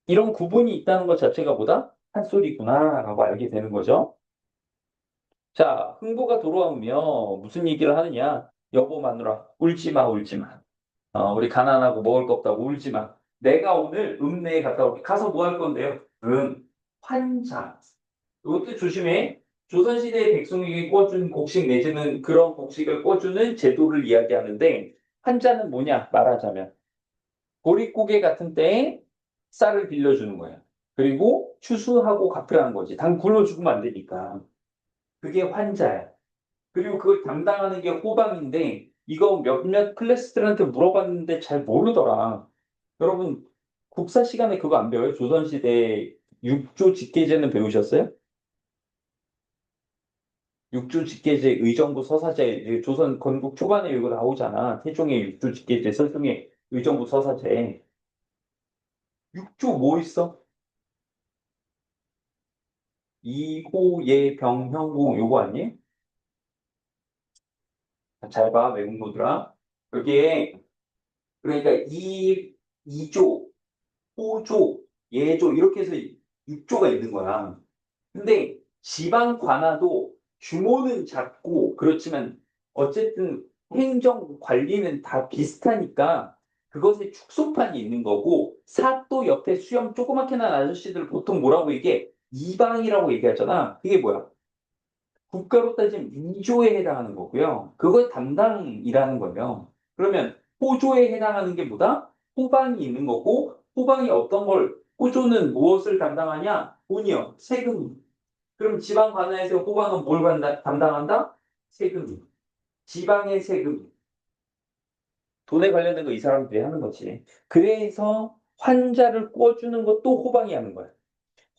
이런 구분이 있다는 것 자체가 보다 판소리구나라고 알게 되는 거죠. 자, 흥부가 돌아오면 무슨 얘기를 하느냐? 여보 마누라, 울지 마, 울지 마. 우리 가난하고 먹을 거 없다고 울지 마. 내가 오늘 읍내에 갔다 올게. 가서 뭐 할 건데요? 환자. 이것도 조심해. 조선시대의 백성에게 꿔준 곡식 내지는 그런 곡식을 꿔주는 제도를 이야기하는데 환자는 뭐냐? 말하자면 보릿고개 같은 때에 쌀을 빌려주는 거야. 그리고 추수하고 갚으라는 거지. 당 굴러 죽으면 안 되니까. 그게 환자야. 그리고 그걸 담당하는 게 호방인데 이거 몇몇 클래스들한테 물어봤는데 잘 모르더라. 여러분 국사 시간에 그거 안 배워요? 조선시대 육조 직계제는 배우셨어요? 육조 직계제 의정부 서사제 이제 조선 건국 초반에 이거 나오잖아. 태종의 육조 직계제 설경의 의정부 서사제. 육조 뭐 있어? 이호예 병형공 요거 아니에요? 잘 봐, 외국모들아. 그게 그러니까 이조 호조, 예조 이렇게 해서 6조가 있는 거야. 근데 지방 관아도 규모는 작고 그렇지만 어쨌든 행정 관리는 다 비슷하니까 그것에 축소판이 있는 거고 사또 옆에 수염 조그맣게 난 아저씨들 보통 뭐라고 얘기해? 이방이라고 얘기하잖아. 그게 뭐야? 국가로 따지면 위조에 해당하는 거고요. 그걸 담당이라는 거예요. 그러면 호조에 해당하는 게 뭐다? 호방이 있는 거고 호방이 어떤 걸 호조는 무엇을 담당하냐? 돈이요. 세금. 그럼 지방 관할에서 호방은 뭘 담당한다? 세금. 지방의 세금. 돈에 관련된 거 이 사람들이 하는 거지. 그래서 환자를 꿔주는 것도 호방이 하는 거야.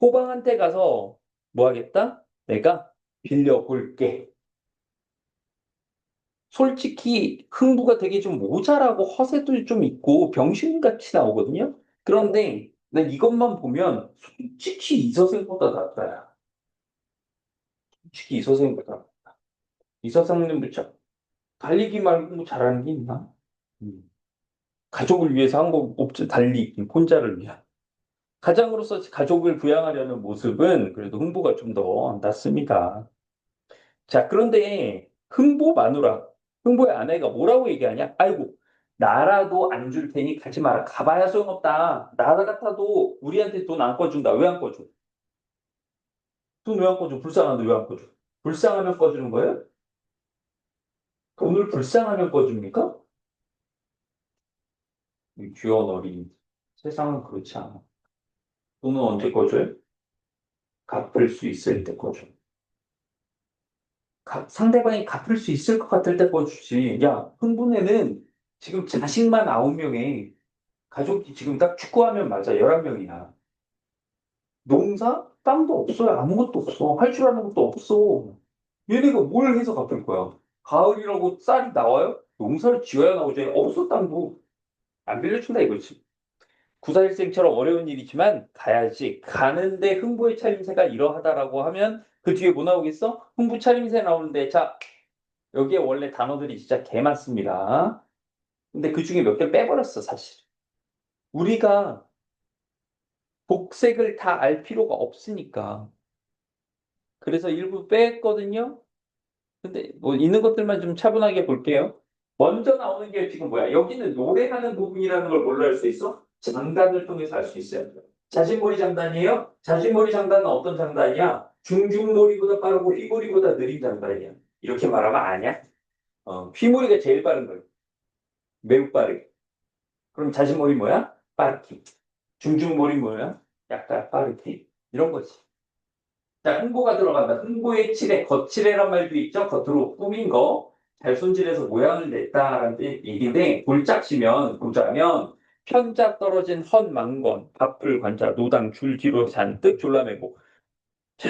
호방한테 가서 뭐 하겠다? 내가 빌려볼게. 솔직히 흥부가 되게 좀 모자라고 허세도 좀 있고 병신같이 나오거든요. 그런데 난 이것만 보면 솔직히 이 선생보다 낫다야. 솔직히 이 선생보다. 이 선생님 참 달리기 말고 뭐 잘하는 게 있나? 음. 가족을 위해서 한 거 없지 달리기 혼자를 위한. 가장으로서 가족을 부양하려는 모습은 그래도 흥부가 좀 더 낫습니다. 자, 그런데 흥보 마누라, 흥보의 아내가 뭐라고 얘기하냐? 아이고, 나라도 안 줄 테니 가지 마라. 가봐야 소용없다. 나라 같아도 우리한테 돈 안 꺼준다. 왜 안 꺼줘? 돈 왜 안 꺼줘? 불쌍한데 왜 안 꺼줘? 불쌍하면 꺼주는 거예요? 돈을 불쌍하면 꺼줍니까? 이 귀여운 어린이. 세상은 그렇지 않아. 돈은 언제 꺼줘요? 갚을 수 있을 때 꺼줘. 상대방이 갚을 수 있을 것 같을 때 꺼주지. 야, 흥분에는 지금 자식만 9명에 가족이 지금 딱 축구하면 맞아. 11명이야. 농사? 땅도 없어요. 아무것도 없어. 할 줄 아는 것도 없어. 얘네가 뭘 해서 갚을 거야? 가을이라고 쌀이 나와요? 농사를 지어야 나오지. 없어, 땅도. 안 빌려준다 이거지. 구사일생처럼 어려운 일이지만 가야지. 가는데 흥부의 차림새가 이러하다라고 하면 그 뒤에 뭐 나오겠어? 흥부 차림새 나오는데 자, 여기에 원래 단어들이 진짜 개 많습니다. 근데 그 중에 몇 개 빼버렸어, 사실. 우리가 복색을 다 알 필요가 없으니까. 그래서 일부 뺐거든요. 근데 뭐 있는 것들만 좀 차분하게 볼게요. 먼저 나오는 게 지금 뭐야? 여기는 노래하는 부분이라는 걸 뭘로 알 수 있어? 장단을 통해서 알 수 있어요. 자진몰이 장단이에요? 자진몰이 장단은 어떤 장단이야? 중중몰이보다 빠르고 휘몰이보다 느린 장단이야. 이렇게 말하면 아냐? 휘몰이가 제일 빠른 거예요. 매우 빠르게. 그럼 자진몰이 뭐야? 빠르기. 중중몰이 뭐야? 약간 빠르기. 이런 거지. 자, 흥보가 들어간다. 흥보의 칠해, 거칠해란 말도 있죠. 겉으로 꾸민 거. 잘 손질해서 모양을 냈다라는 얘기인데, 골짝시면, 보자면, 편자 떨어진 헌망건, 밥풀 관자, 노당 줄 뒤로 잔뜩 졸라매고. 자,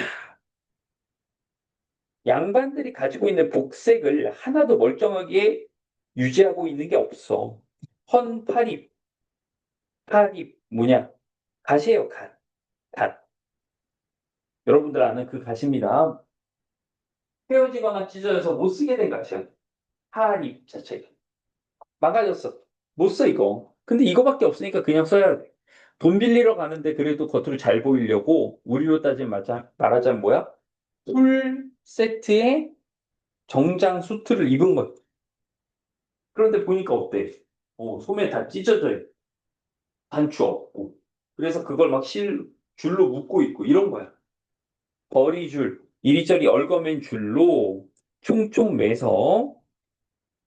양반들이 가지고 있는 복색을 하나도 멀쩡하게 유지하고 있는 게 없어. 헌파립, 파립, 뭐냐? 갓이에요, 갓. 갓. 여러분들 아는 그 갓입니다. 헤어지거나 찢어져서 못 쓰게 된 갓이야. 파립 자체가. 망가졌어. 못 써, 이거. 근데 이거밖에 없으니까 그냥 써야 돼. 돈 빌리러 가는데 그래도 겉으로 잘 보이려고 우리로 따지면 말하자면 뭐야? 풀 세트에 정장 수트를 입은 거야. 그런데 보니까 어때? 소매 다 찢어져 있고 단추 없고. 그래서 그걸 막 줄로 묶고 있고 이런 거야. 버리줄, 이리저리 얽어맨 줄로 총총 매서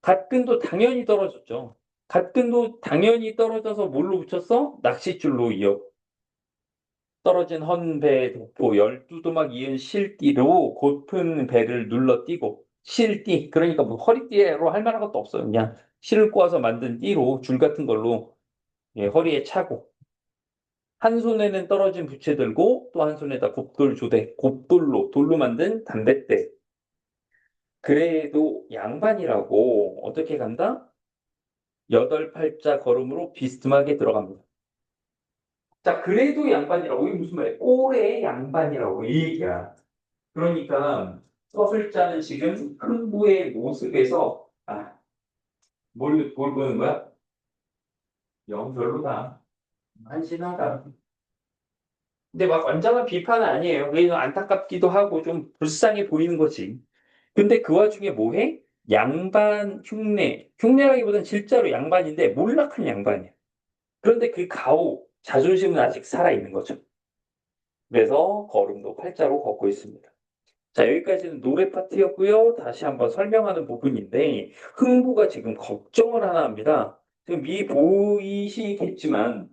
갓근도 당연히 떨어졌죠. 갓근도 당연히 떨어져서 뭘로 붙였어? 낚싯줄로 이어 떨어진 헌배 덮고 12도막 이은 실띠로 곧픈 배를 눌러띠고 실띠 그러니까 뭐 허리띠로 할 만한 것도 없어요. 그냥 실을 꼬아서 만든 띠로 줄 같은 걸로 예, 허리에 차고 한 손에는 떨어진 부채 들고 또 한 손에다 곱돌 조대 곱돌로 돌로 만든 담뱃대 그래도 양반이라고 어떻게 간다? 여덟 팔자 걸음으로 비스듬하게 들어갑니다. 자, 그래도 양반이라고. 이게 무슨 말이야? 꼴의 양반이라고. 이 얘기야. 그러니까, 서술자는 지금 흥부의 모습에서, 뭘 보는 거야? 영 별로다. 한심하다. 근데 막 완전한 비판은 아니에요. 그래서 안타깝기도 하고 좀 불쌍해 보이는 거지. 근데 그 와중에 뭐 해? 양반 흉내. 흉내라기보단 실제로 양반인데 몰락한 양반이야. 그런데 그 가오, 자존심은 아직 살아있는 거죠. 그래서 걸음도 팔자로 걷고 있습니다. 자, 여기까지는 노래 파트였고요. 다시 한번 설명하는 부분인데 흥부가 지금 걱정을 하나 합니다. 지금 보이시겠지만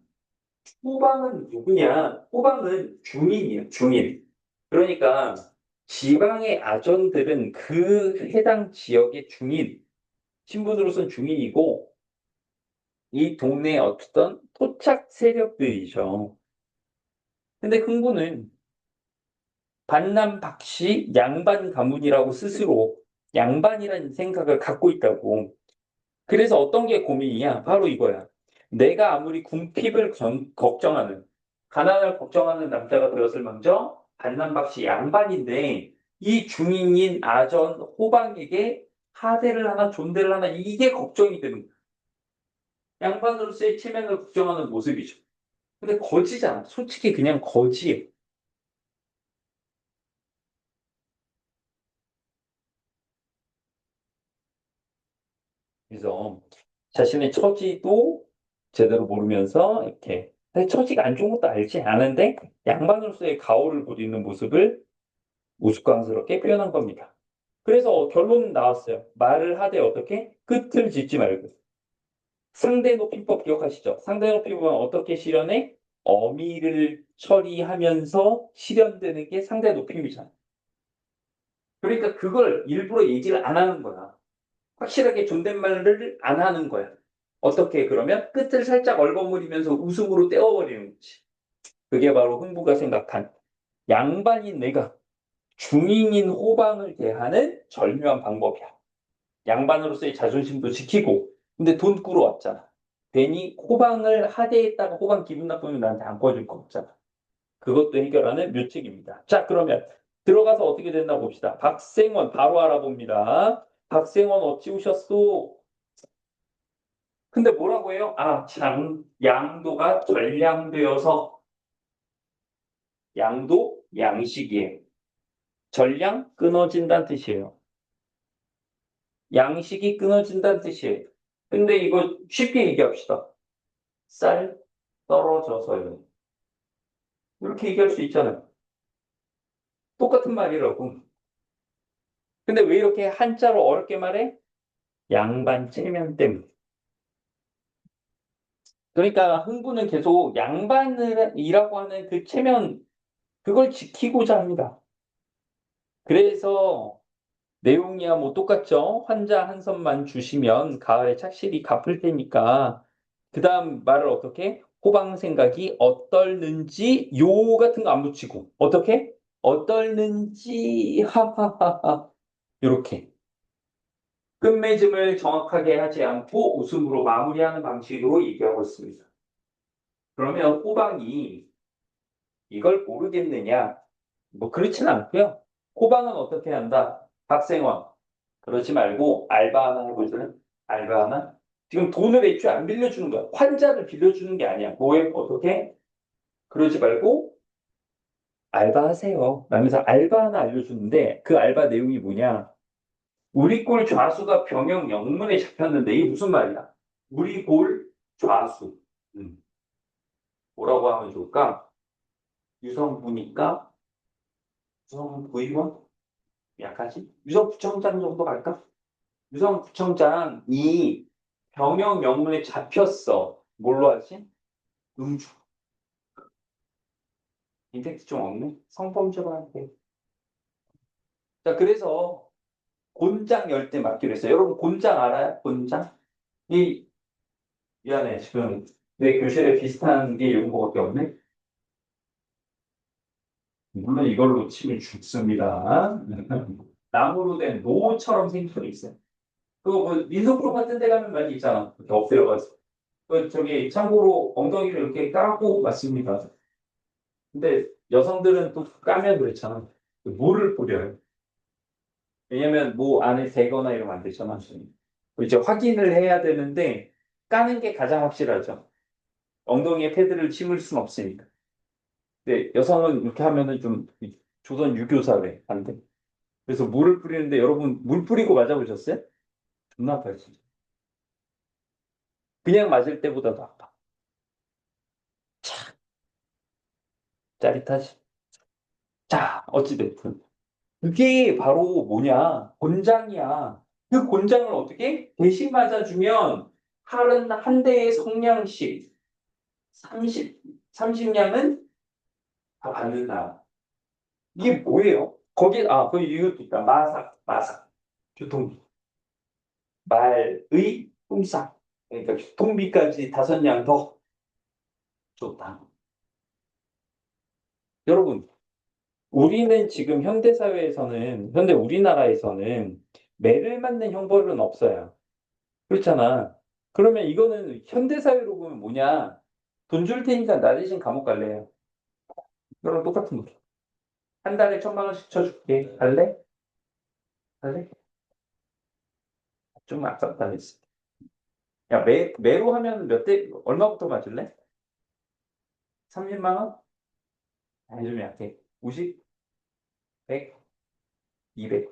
호방은 누구냐? 호방은 중인이에요. 중인. 그러니까 지방의 아전들은 그 해당 지역의 중인, 신분으로서는 중인이고 이 동네의 어떤 토착 세력들이죠. 근데 흥부는 반남박씨 양반 가문이라고 스스로 양반이라는 생각을 갖고 있다고. 그래서 어떤 게 고민이냐? 바로 이거야. 내가 아무리 궁핍을 걱정하는, 가난을 걱정하는 남자가 되었을 망정 반남박씨 양반인데 이 중인인 아전 호방에게 하대를 하나 존대를 하나 이게 걱정이 되는 거야. 양반으로서의 체면을 걱정하는 모습이죠. 근데 거지잖아. 솔직히 그냥 거지예요. 그래서 자신의 처지도 제대로 모르면서 이렇게 근데 처지가 안 좋은 것도 알지 않은데 양반으로서의 가오를 부리는 모습을 우스꽝스럽게 표현한 겁니다. 그래서 결론 나왔어요. 말을 하되 어떻게? 끝을 짓지 말고. 상대 높임법 기억하시죠? 상대 높임법은 어떻게 실현해? 어미를 처리하면서 실현되는 게 상대 높임이잖아. 그러니까 그걸 일부러 얘기를 안 하는 거야. 확실하게 존댓말을 안 하는 거야. 어떻게 그러면 끝을 살짝 얼버무리면서 웃음으로 떼어버리는 거지. 그게 바로 흥부가 생각한 양반인 내가 중인인 호방을 대하는 절묘한 방법이야. 양반으로서의 자존심도 지키고, 근데 돈 꾸러 왔잖아. 괜히 호방을 하대했다가 호방 기분 나쁘면 나한테 안 꺼줄 거 없잖아. 그것도 해결하는 묘책입니다. 자, 그러면 들어가서 어떻게 됐나 봅시다. 박생원 바로 알아봅니다. 박생원 어찌 오셨소? 근데 뭐라고 해요? 아, 참, 양도가 전량되어서 양도 양식이에요. 전량 끊어진다는 뜻이에요. 양식이 끊어진다는 뜻이에요. 근데 이거 쉽게 얘기합시다. 쌀 떨어져서요. 이렇게 얘기할 수 있잖아요. 똑같은 말이라고. 근데 왜 이렇게 한자로 어렵게 말해? 양반 체면 때문에. 그러니까 흥부는 계속 양반이라고 하는 그 체면, 그걸 지키고자 합니다. 그래서 내용이야 뭐 똑같죠. 환자 한 선만 주시면 가을에 착실히 갚을 테니까. 그 다음 말을 어떻게? 호방 생각이 어떨는지 요 같은 거 안 붙이고 어떻게? 어떨는지 하하하하 이렇게 끝맺음을 정확하게 하지 않고 웃음으로 마무리하는 방식으로 얘기하고 있습니다. 그러면 호방이 이걸 모르겠느냐? 뭐 그렇진 않고요. 호방은 어떻게 한다? 박생원 그러지 말고 알바 하나 해보실래? 알바 하나? 지금 돈을 애초에 안 빌려주는 거야. 환자를 빌려주는 게 아니야. 뭐에 어떻게? 그러지 말고 알바하세요. 라면서 알바 하나 알려주는데 그 알바 내용이 뭐냐? 우리 꼴 좌수가 병영 영문에 잡혔는데 이게 무슨 말이야? 우리 꼴 좌수. 음, 뭐라고 하면 좋을까? 유성부니까 유성부의원? 약하지? 유성부청장 정도 갈까? 유성부청장이 병영 명문에 잡혔어. 뭘로 하지? 음주. 임팩트 좀 없네? 성범죄로 할게. 자, 그래서 곤장 열 대 맞기로 했어요. 여러분, 곤장 알아요? 곤장? 이, 미안해. 지금 내 교실에 비슷한 게 이런 거밖에 없네? 물론 이걸로 치면 죽습니다. 나무로 된 노처럼 생긴 게 있어요. 그거 뭐 민속촌 같은 데 가면 많이 있잖아. 이렇게 엎드려가지고. 그 저기 참고로 엉덩이를 이렇게 까고 맞습니다. 근데 여성들은 또 까면 그렇잖아. 물을 뿌려요. 왜냐면 뭐 안에 새거나 이러면 안 되잖아. 이제 확인을 해야 되는데 까는 게 가장 확실하죠. 엉덩이에 패드를 심을 순 없으니까. 근데 여성은 이렇게 하면은 좀 조선 유교 사회 안 돼. 그래서 물을 뿌리는데 여러분 물 뿌리고 맞아보셨어요? 존나 아파요, 진짜. 그냥 맞을 때보다도 아파. 짜릿하지. 자, 어찌됐든. 그게 바로 뭐냐? 곤장이야. 그 곤장을 어떻게? 대신 맞아주면 한 대의 성냥씩 30냥은 다 받는다. 이게 뭐예요? 그 이것도 있다. 마삭. 교통비. 말의 품삯. 그러니까 교통비까지 5냥 더 줬다. 여러분, 우리는 지금 현대 우리나라에서는 매를 맞는 형벌은 없어요. 그렇잖아. 그러면 이거는 현대사회로 보면 뭐냐? 돈 줄 테니까 나 대신 감옥 갈래요. 이거랑 똑같은 거죠. 한 달에 1,000만 원씩 쳐줄게. 갈래? 갈래? 좀 아깝다 했어. 야, 매로 하면 얼마부터 맞을래? 30만 원? 아니, 좀 약해. 50? 100? 200?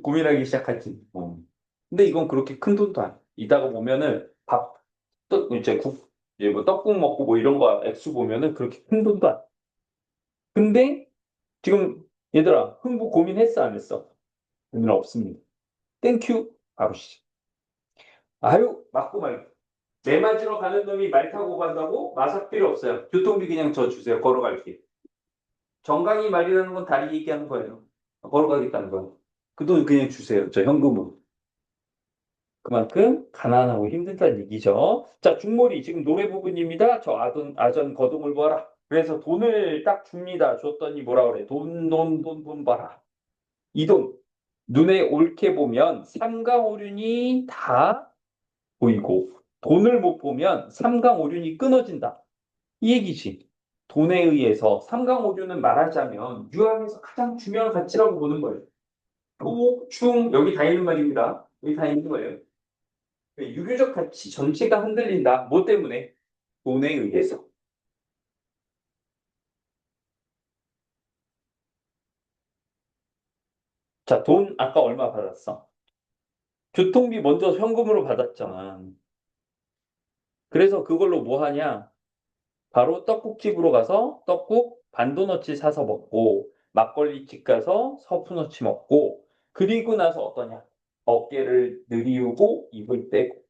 고민하기 시작하지. 근데 이건 그렇게 큰 돈도 아니야. 이따가 보면은 이제 뭐 떡국 먹고 뭐 이런 거 액수 보면은 그렇게 큰 돈도 아니야. 근데 지금 얘들아, 흥부 고민했어, 안 했어? 고민 없습니다. 땡큐. 바로 시작. 아유, 맞고 말고. 매 맞으러 가는 놈이 말 타고 간다고? 마삭 필요 없어요. 교통비 그냥 저 주세요. 걸어갈게. 정강이 말이라는 건 다리 얘기하는 거예요. 걸어가겠다는 거예요. 그 돈 그냥 주세요. 저 현금으로. 그만큼 가난하고 힘들다는 얘기죠. 자, 중몰이 지금 노래 부분입니다. 저 아전 거동을 봐라. 그래서 돈을 딱 줍니다. 줬더니 뭐라 그래? 돈 봐라. 이 돈 눈에 옳게 보면 삼강오륜이 다 보이고 돈을 못 보면 삼강오륜이 끊어진다. 이 얘기지. 돈에 의해서 삼강오륜은 말하자면 유학에서 가장 중요한 가치라고 보는 거예요. 오, 충, 여기 다 있는 말입니다. 여기 다 있는 거예요. 유교적 가치 전체가 흔들린다. 뭐 때문에? 돈에 의해서. 자, 돈 아까 얼마 받았어? 교통비 먼저 현금으로 받았잖아. 그래서 그걸로 뭐 하냐? 바로 떡국집으로 가서 떡국 반도너치 사서 먹고 막걸리집 가서 서푼어치 먹고 그리고 나서 어떠냐? 어깨를 느리우고 입을 떼고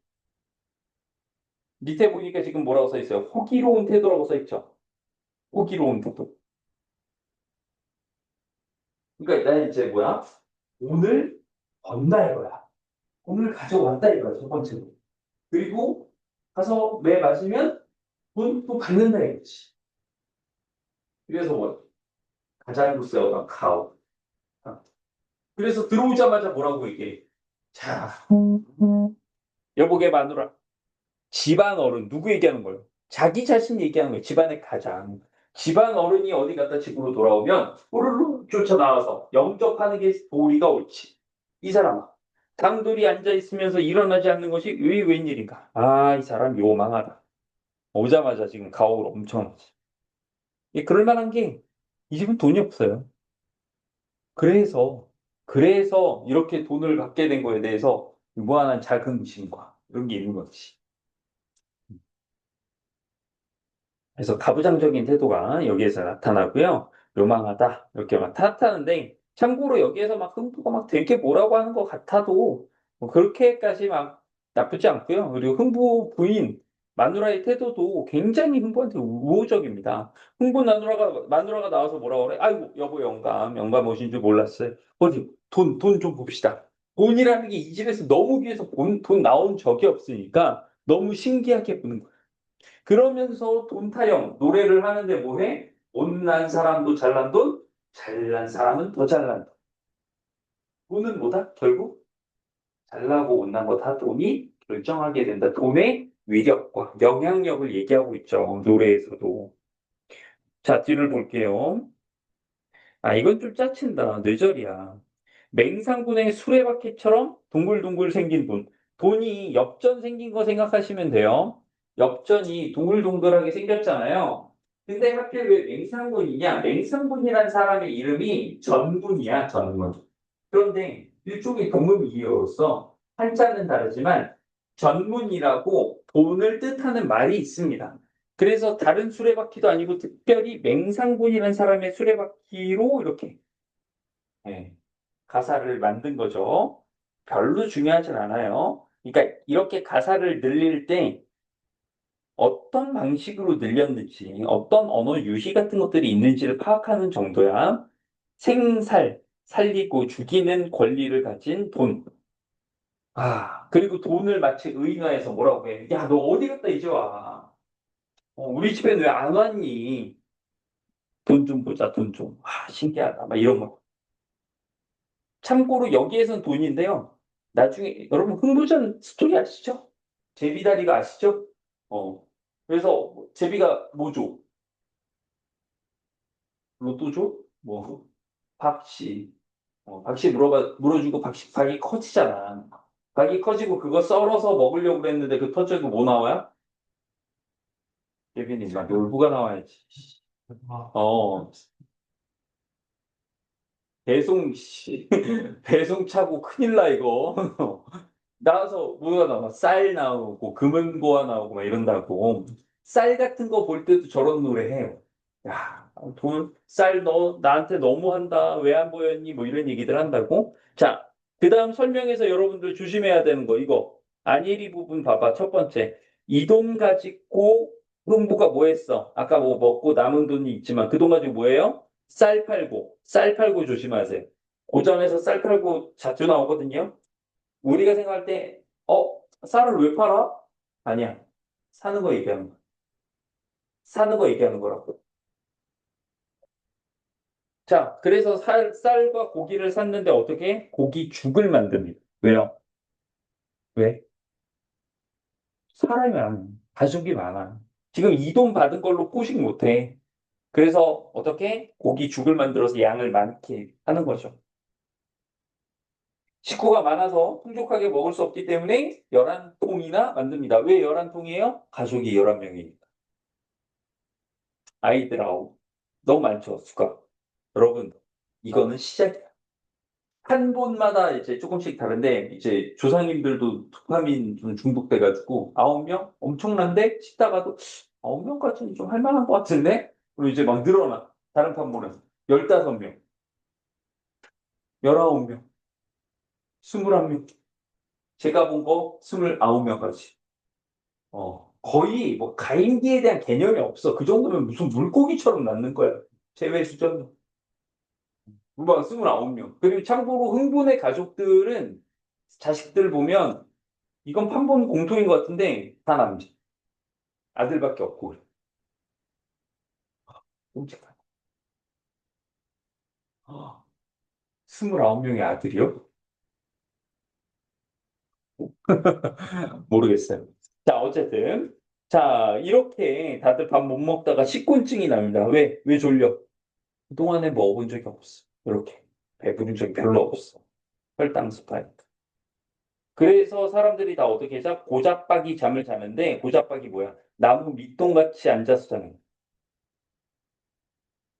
밑에 보니까 지금 뭐라고 써 있어요? 호기로운 태도라고 써 있죠. 호기로운 태도. 그러니까 나는 이제 뭐야? 오늘 번다 이거야. 오늘 가져왔다 이거야, 첫 번째로. 그리고 가서 매 맞으면 돈 또 받는다 이거지. 그래서 뭐, 가자루스 어떤 카우. 그래서 들어오자마자 뭐라고 얘기해. 자, 여보게 마누라. 집안 어른, 누구 얘기하는 거예요? 자기 자신 얘기하는 거예요. 집안의 가장. 집안 어른이 어디 갔다 집으로 돌아오면, 우르르 쫓아나와서 영접하는 게 도리가 옳지. 이 사람아. 당돌이 앉아있으면서 일어나지 않는 것이 왜 웬일인가? 아, 이 사람 요망하다. 오자마자 지금 가오를 엄청 하지. 그럴 만한 게, 이 집은 돈이 없어요. 그래서, 그래서 이렇게 돈을 갖게 된 거에 대해서 무한한 자긍심과 이런 게 있는 거지. 그래서 가부장적인 태도가 여기에서 나타나고요. 요망하다. 이렇게 막 탓하는데, 참고로 여기에서 막 흥부가 막 되게 뭐라고 하는 것 같아도, 뭐 그렇게까지 막 나쁘지 않고요. 그리고 흥부 부인, 마누라의 태도도 굉장히 흥부한테 우호적입니다. 흥부 마누라가 나와서 뭐라고 그래? 아이고, 여보 영감 오신 줄 몰랐어요. 어디, 돈 좀 봅시다. 돈이라는 게 이 집에서 너무 위해서 돈 나온 적이 없으니까 너무 신기하게 보는 거예요. 그러면서 돈 타령, 노래를 하는데 뭐해? 못난 사람도 잘난 돈, 잘난 사람은 더 잘난 돈. 돈은 뭐다? 결국 잘나고 못난 거 다 돈이 결정하게 된다. 돈의 위력과 영향력을 얘기하고 있죠. 노래에서도. 자, 뒤를 볼게요. 아, 이건 좀 짜친다. 뇌절이야. 맹상군의 수레바퀴처럼 둥글둥글 생긴 돈. 돈이 엽전 생긴 거 생각하시면 돼요. 엽전이 둥글둥글하게 생겼잖아요. 근데 하필 왜 맹상군이냐? 맹상군이라는 사람의 이름이 전군이야, 전군. 그런데 일종의 동음이어로서 한자는 다르지만 전문이라고 돈을 뜻하는 말이 있습니다. 그래서 다른 수레바퀴도 아니고 특별히 맹상군이라는 사람의 수레바퀴로 이렇게 예, 가사를 만든 거죠. 별로 중요하진 않아요. 그러니까 이렇게 가사를 늘릴 때 어떤 방식으로 늘렸는지, 어떤 언어 유희 같은 것들이 있는지를 파악하는 정도야. 살리고 죽이는 권리를 가진 돈. 아, 그리고 돈을 마치 의인화해서 뭐라고 해. 야, 너 어디 갔다 이제 와. 우리 집엔 왜 안 왔니? 돈 좀 보자, 돈 좀. 아, 신기하다. 막 이런 거. 참고로 여기에선 돈인데요. 나중에, 여러분, 흥부전 스토리 아시죠? 제비다리가 아시죠? 어. 그래서, 제비가 뭐 줘? 로또 줘? 뭐, 박씨. 박씨 물어주고 박이 커지잖아. 박이 커지고 그거 썰어서 먹으려고 그랬는데 그 터져도 뭐 나와요? 케빈이 막 놀부가 나와야지. 어, 배송 차고 큰일 나, 이거. 나와서 뭐가 나와? 쌀 나오고, 금은보화 나오고, 막 이런다고. 쌀 같은 거 볼 때도 저런 노래 해요. 야, 쌀 너, 나한테 너무한다. 왜 안 보였니? 뭐 이런 얘기들 한다고. 자, 그 다음 설명에서 여러분들 조심해야 되는 거, 이거. 안일이 부분 봐봐. 첫 번째. 이 돈 가지고 흥부가 뭐 했어? 아까 뭐 먹고 남은 돈이 있지만 그 돈 가지고 뭐 해요? 쌀 팔고 조심하세요. 고점에서 쌀 팔고 자주 나오거든요. 우리가 생각할 때, 쌀을 왜 팔아? 아니야. 사는 거 얘기하는 거. 사는 거 얘기하는 거라고. 자, 그래서 쌀과 고기를 샀는데 어떻게? 고기 죽을 만듭니다. 왜요? 왜? 사람이 많아. 가족이 많아. 지금 이 돈 받은 걸로 포식 못 해. 그래서 어떻게? 고기 죽을 만들어서 양을 많게 하는 거죠. 식구가 많아서 풍족하게 먹을 수 없기 때문에 11통이나 만듭니다. 왜 11통이에요? 가족이 11명이니까. 아이들 아홉. 너무 많죠, 수가. 여러분, 이거는 시작이야. 한 번마다 이제 조금씩 다른데, 이제 조상님들도 도파민 좀 중독돼가지고, 9명? 엄청난데? 씻다가도 9명까지는 좀 할 만한 것 같은데? 그리고 이제 막 늘어나. 다른 판본에서. 15명, 19명, 21명. 제가 본 거 29명까지. 거의 뭐 가임기에 대한 개념이 없어. 그 정도면 무슨 물고기처럼 낳는 거야. 제외 수준. 무방 29명. 그리고 참고로 흥분의 가족들은 자식들 보면 이건 판본 공통인 것 같은데 다 남자. 아들밖에 없고. 끔찍하다. 29명의 아들이요? 모르겠어요. 자, 어쨌든. 자, 이렇게 다들 밥 못 먹다가 식곤증이 납니다. 왜? 왜 졸려? 그동안에 먹어본 적이 없어. 이렇게. 배부른 적이 별로 없어. 혈당 스파이크. 그래서 사람들이 다 어떻게 자? 고자박이 잠을 자는데 고자박이 뭐야? 나무 밑동같이 앉아서 자는 거야.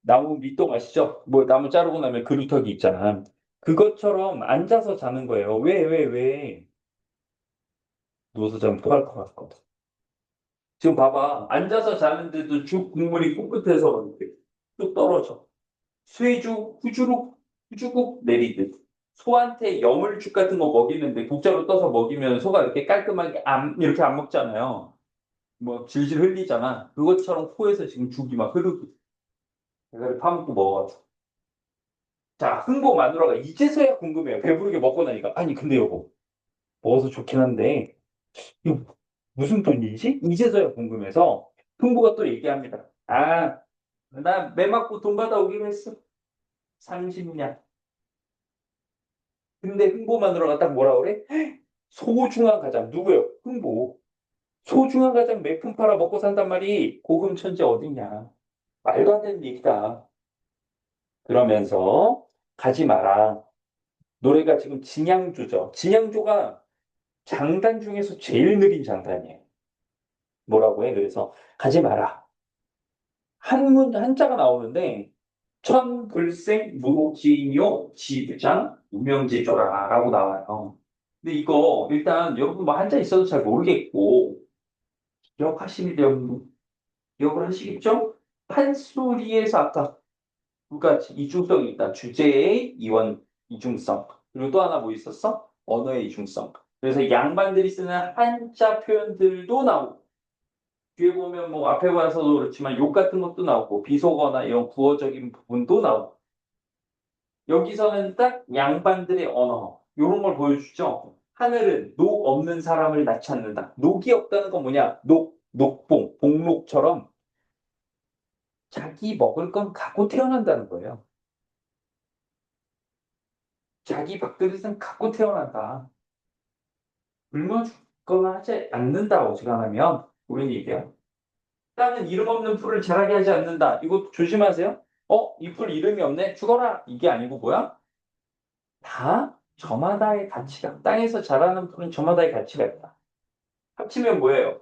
나무 밑동 아시죠? 뭐 나무 자르고 나면 그루터기 있잖아. 그것처럼 앉아서 자는 거예요. 왜? 누워서 자면 토할 것 같거든. 지금 봐봐. 앉아서 자는데도 죽 국물이 코끝에서 그런데 뚝 떨어져. 쇠죽, 후주룩 내리듯. 소한테 여물죽 같은 거 먹이는데 국자로 떠서 먹이면 소가 이렇게 깔끔하게 이렇게 안 먹잖아요. 뭐 질질 흘리잖아. 그것처럼 코에서 지금 죽이 막 흐르고 내가 파먹고 먹어가지고. 자, 흥보 마누라가 이제서야 궁금해요. 배부르게 먹고 나니까. 아니, 근데 여보, 먹어서 좋긴 한데, 이거 무슨 돈이지? 이제서야 궁금해서 흥보가 또 얘기합니다. 아, 나 매 맞고 돈 받아오기로 했어. 30냥. 근데 흥보 마누라가 딱 뭐라 그래? 소중한 가장. 누구요? 흥보. 소중한 가장 몇 푼 팔아 먹고 산단 말이 고금 천재 어딨냐. 말도 안 되는 얘기다. 그러면서 가지 마라. 노래가 지금 진양조죠. 진양조가 장단 중에서 제일 느린 장단이에요. 뭐라고 해? 그래서 가지 마라. 한자가 나오는데 천불생 무지뇨 지부장 무명지조라라고 나와요. 근데 이거 일단 여러분 뭐 한자 있어도 잘 모르겠고 기억하시면 기억을 하시겠죠? 판소리에서 아까 두 가지 이중성이 있다. 주제의 이원 이중성. 그리고 또 하나 뭐 있었어? 언어의 이중성. 그래서 양반들이 쓰는 한자 표현들도 나오고 뒤에 보면 뭐 앞에 봐서도 그렇지만 욕 같은 것도 나오고 비속어나 이런 구어적인 부분도 나오고 여기서는 딱 양반들의 언어 이런 걸 보여주죠. 하늘은 녹 없는 사람을 낳지 않는다. 녹이 없다는 건 뭐냐? 녹봉, 복록처럼 자기 먹을 건 갖고 태어난다는 거예요. 자기 밥그릇은 갖고 태어난다. 굶어 죽거나 하지 않는다, 어지간하면. 우리는 얘기해요. 땅은 이름 없는 풀을 자라게 하지 않는다. 이거 조심하세요. 이 풀 이름이 없네? 죽어라. 이게 아니고 뭐야? 다 저마다의 가치가, 땅에서 자라는 풀은 저마다의 가치가 있다. 합치면 뭐예요?